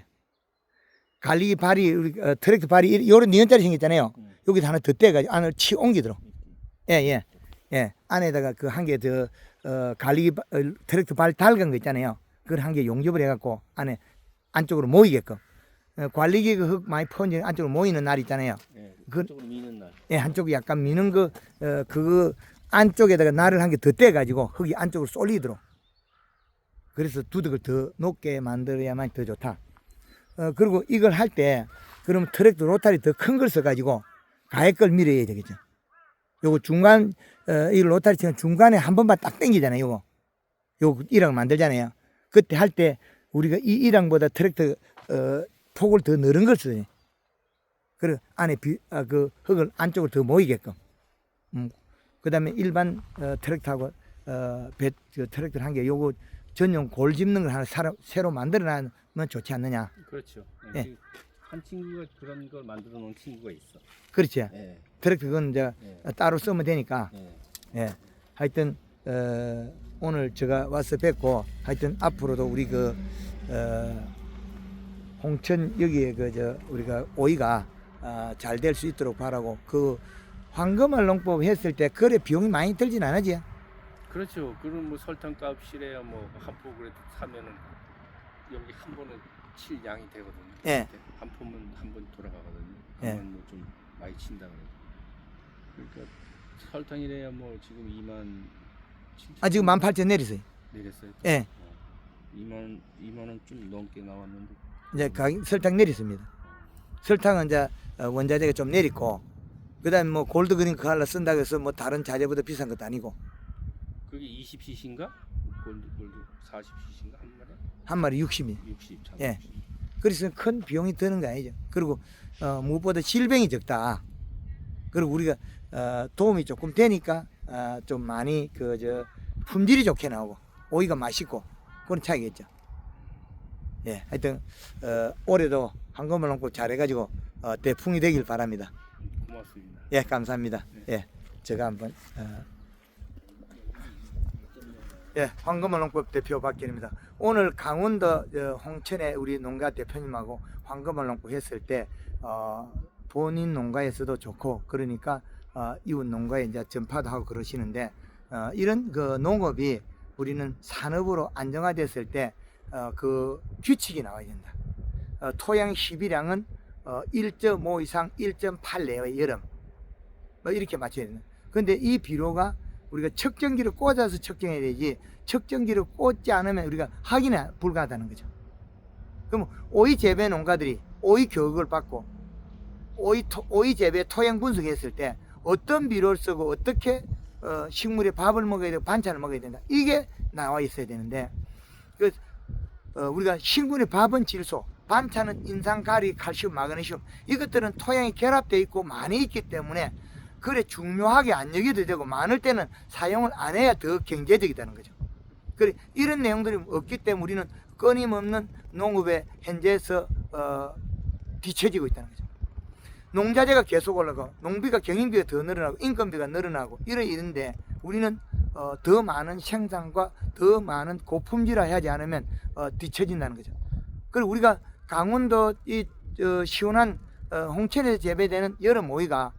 갈리기 발이 우리 트랙터 발이 요런 니은자리 생겼잖아요. 여기다 하나 더 떼가지고 안을 치 옮기도록. 예. 안에다가 그 한 개 더 갈리기 트랙터 발 달간 거 있잖아요. 그걸 한 개 용접을 해갖고 안에 안쪽으로 모이게끔. 관리기 그 흙 많이 퍼진 안쪽으로 모이는 날 있잖아요. 예, 그- 그쪽으로 미는 날. 예, 한쪽이 약간 미는 거, 그거 안쪽에다가 날을 한 개 더 떼가지고 흙이 안쪽으로 쏠리도록. 그래서 두둑을 더 높게 만들어야만 더 좋다. 그리고 이걸 할 때, 그러면 트랙터 로타리 더 큰 걸 써가지고 가해 걸 밀어야 되겠죠. 요거 중간, 이 로타리 치면 중간에 한 번만 딱 당기잖아요. 요거 이랑 만들잖아요. 그때 할 때 우리가 이 이랑보다 트랙터, 폭을 더 넓은 걸 써요. 그리고 안에 그 흙을 안쪽으로 더 모이게끔. 그 다음에 일반 트랙터하고 트랙터 한 개 요거 전용 골 짚는 걸 하나 새로 만들어 놔면 좋지 않느냐. 그렇죠. 예. 예. 한 친구가 그런 걸 만들어 놓은 친구가 있어. 그렇지. 예. 트랙터 그건 이제 예. 따로 쓰면 되니까. 예. 예. 하여튼 오늘 제가 와서 뵙고 하여튼 앞으로도 우리 그 홍천 여기에 우리가 오이가 잘 될 수 있도록 바라고 그 황금알 농법 했을 때 그래 비용이 많이 들진 않으지? 그렇죠. 그럼 뭐 설탕값이래야 뭐 한 포 그래도 사면은 여기 한 번에 칠 양이 되거든요. 예. 한 포면 한 번 돌아가거든요. 예. 한번 뭐 좀 많이 친다 그래도. 그러니까 설탕이래야 뭐 지금 2만 7천. 지금 18,000 내리세요. 내렸어요. 예. 2만 원 좀 넘게 나왔는데. 이제 설탕 내렸습니다. 설탕은 이제 원자재가 좀 내리고 그다음에 뭐 골드 그린 컬러 쓴다고 해서 뭐 다른 자재보다 비싼 것도 아니고 그게 20cc인가? 골드 40cc인가 한 마리 60이. 60. 예. 그래서 큰 비용이 드는 거 아니죠. 그리고 무엇보다 질병이 적다. 그리고 우리가 도움이 조금 되니까 좀 많이 품질이 좋게 나오고 오이가 맛있고 그런 차이겠죠. 예, 하여튼 올해도 황금알 농법 잘해가지고 대풍이 되길 바랍니다. 고맙습니다. 예, 감사합니다. 네. 예, 제가 한번 예, 황금알 농법 대표 박기입니다. 오늘 강원도 홍천의 우리 농가 대표님하고 황금알 농법 했을 때 본인 농가에서도 좋고 그러니까 이웃 농가에 이제 전파도 하고 그러시는데 이런 그 농업이 우리는 산업으로 안정화됐을 때 그 규칙이 나와야 된다. 토양 시비량은 1.5 이상 1.8 내외 여름 뭐 이렇게 맞춰야 된다. 근데 이 비료가 우리가 측정기를 꽂아서 측정해야 되지 측정기를 꽂지 않으면 우리가 확인이 불가하다는 거죠. 그럼 오이 재배 농가들이 오이 교육을 받고 오이 재배 토양 분석했을 때 어떤 비료를 쓰고 어떻게 식물에 밥을 먹어야 되고 반찬을 먹어야 된다. 이게 나와 있어야 되는데 우리가 식물의 밥은 질소, 반찬은 인상, 가리, 칼슘, 마그네슘 이것들은 토양에 결합되어 있고 많이 있기 때문에 그래 중요하게 안 여겨도 되고 많을 때는 사용을 안 해야 더 경제적이다는 거죠. 그래 이런 내용들이 없기 때문에 우리는 끊임없는 농업에 현재에서 뒤처지고 있다는 거죠. 농자재가 계속 올라가고 농비가 경영비가 더 늘어나고 인건비가 늘어나고 이런데 우리는 더 많은 생산과 더 많은 고품질화 하지 않으면 뒤처진다는 거죠. 그리고 우리가 강원도 이 시원한 홍천에서 재배되는 여름 오이가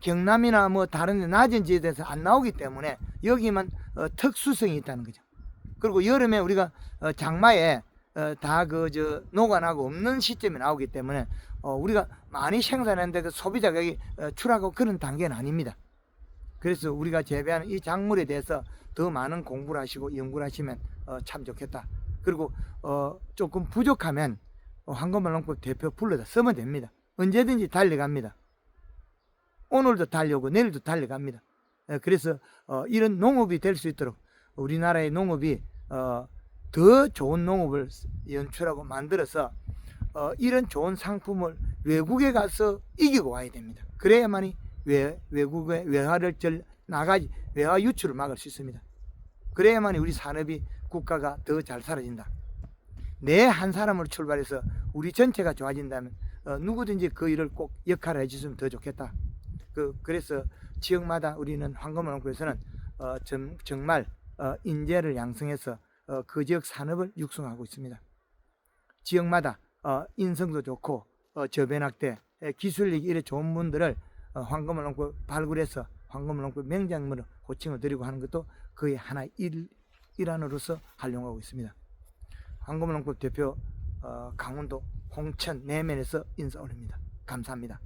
경남이나 뭐 다른 데 낮은 지역에서 안 나오기 때문에 여기만 특수성이 있다는 거죠. 그리고 여름에 우리가 장마에 다 녹아나고 없는 시점에 나오기 때문에 우리가 많이 생산하는데 그 소비자 가격이 추락하고 그런 단계는 아닙니다. 그래서 우리가 재배하는 이 작물에 대해서 더 많은 공부를 하시고 연구를 하시면 참 좋겠다. 그리고 조금 부족하면 황금알 농법 대표 불러다 쓰면 됩니다. 언제든지 달려갑니다. 오늘도 달려오고 내일도 달려갑니다. 그래서 이런 농업이 될 수 있도록 우리나라의 농업이 더 좋은 농업을 연출하고 만들어서 이런 좋은 상품을 외국에 가서 이기고 와야 됩니다. 그래야만이 외국의 외화를 외화 유출을 막을 수 있습니다. 그래야만이 우리 산업이 국가가 더 잘 살아진다. 내 한 사람을 출발해서 우리 전체가 좋아진다면 누구든지 그 일을 꼭 역할을 해주시면 더 좋겠다. 그래서 지역마다 우리는 황금알 농법에서는 정말 인재를 양성해서 그 지역 산업을 육성하고 있습니다. 지역마다 인성도 좋고 저변학대 기술력이 이래 좋은 분들을 황금알 농법 발굴해서 황금알 농법 명작물을 호칭을 드리고 하는 것도 그의 하나의 일환으로서 활용하고 있습니다. 황금알 농법 대표 강원도 홍천 내면에서 인사 올립니다. 감사합니다.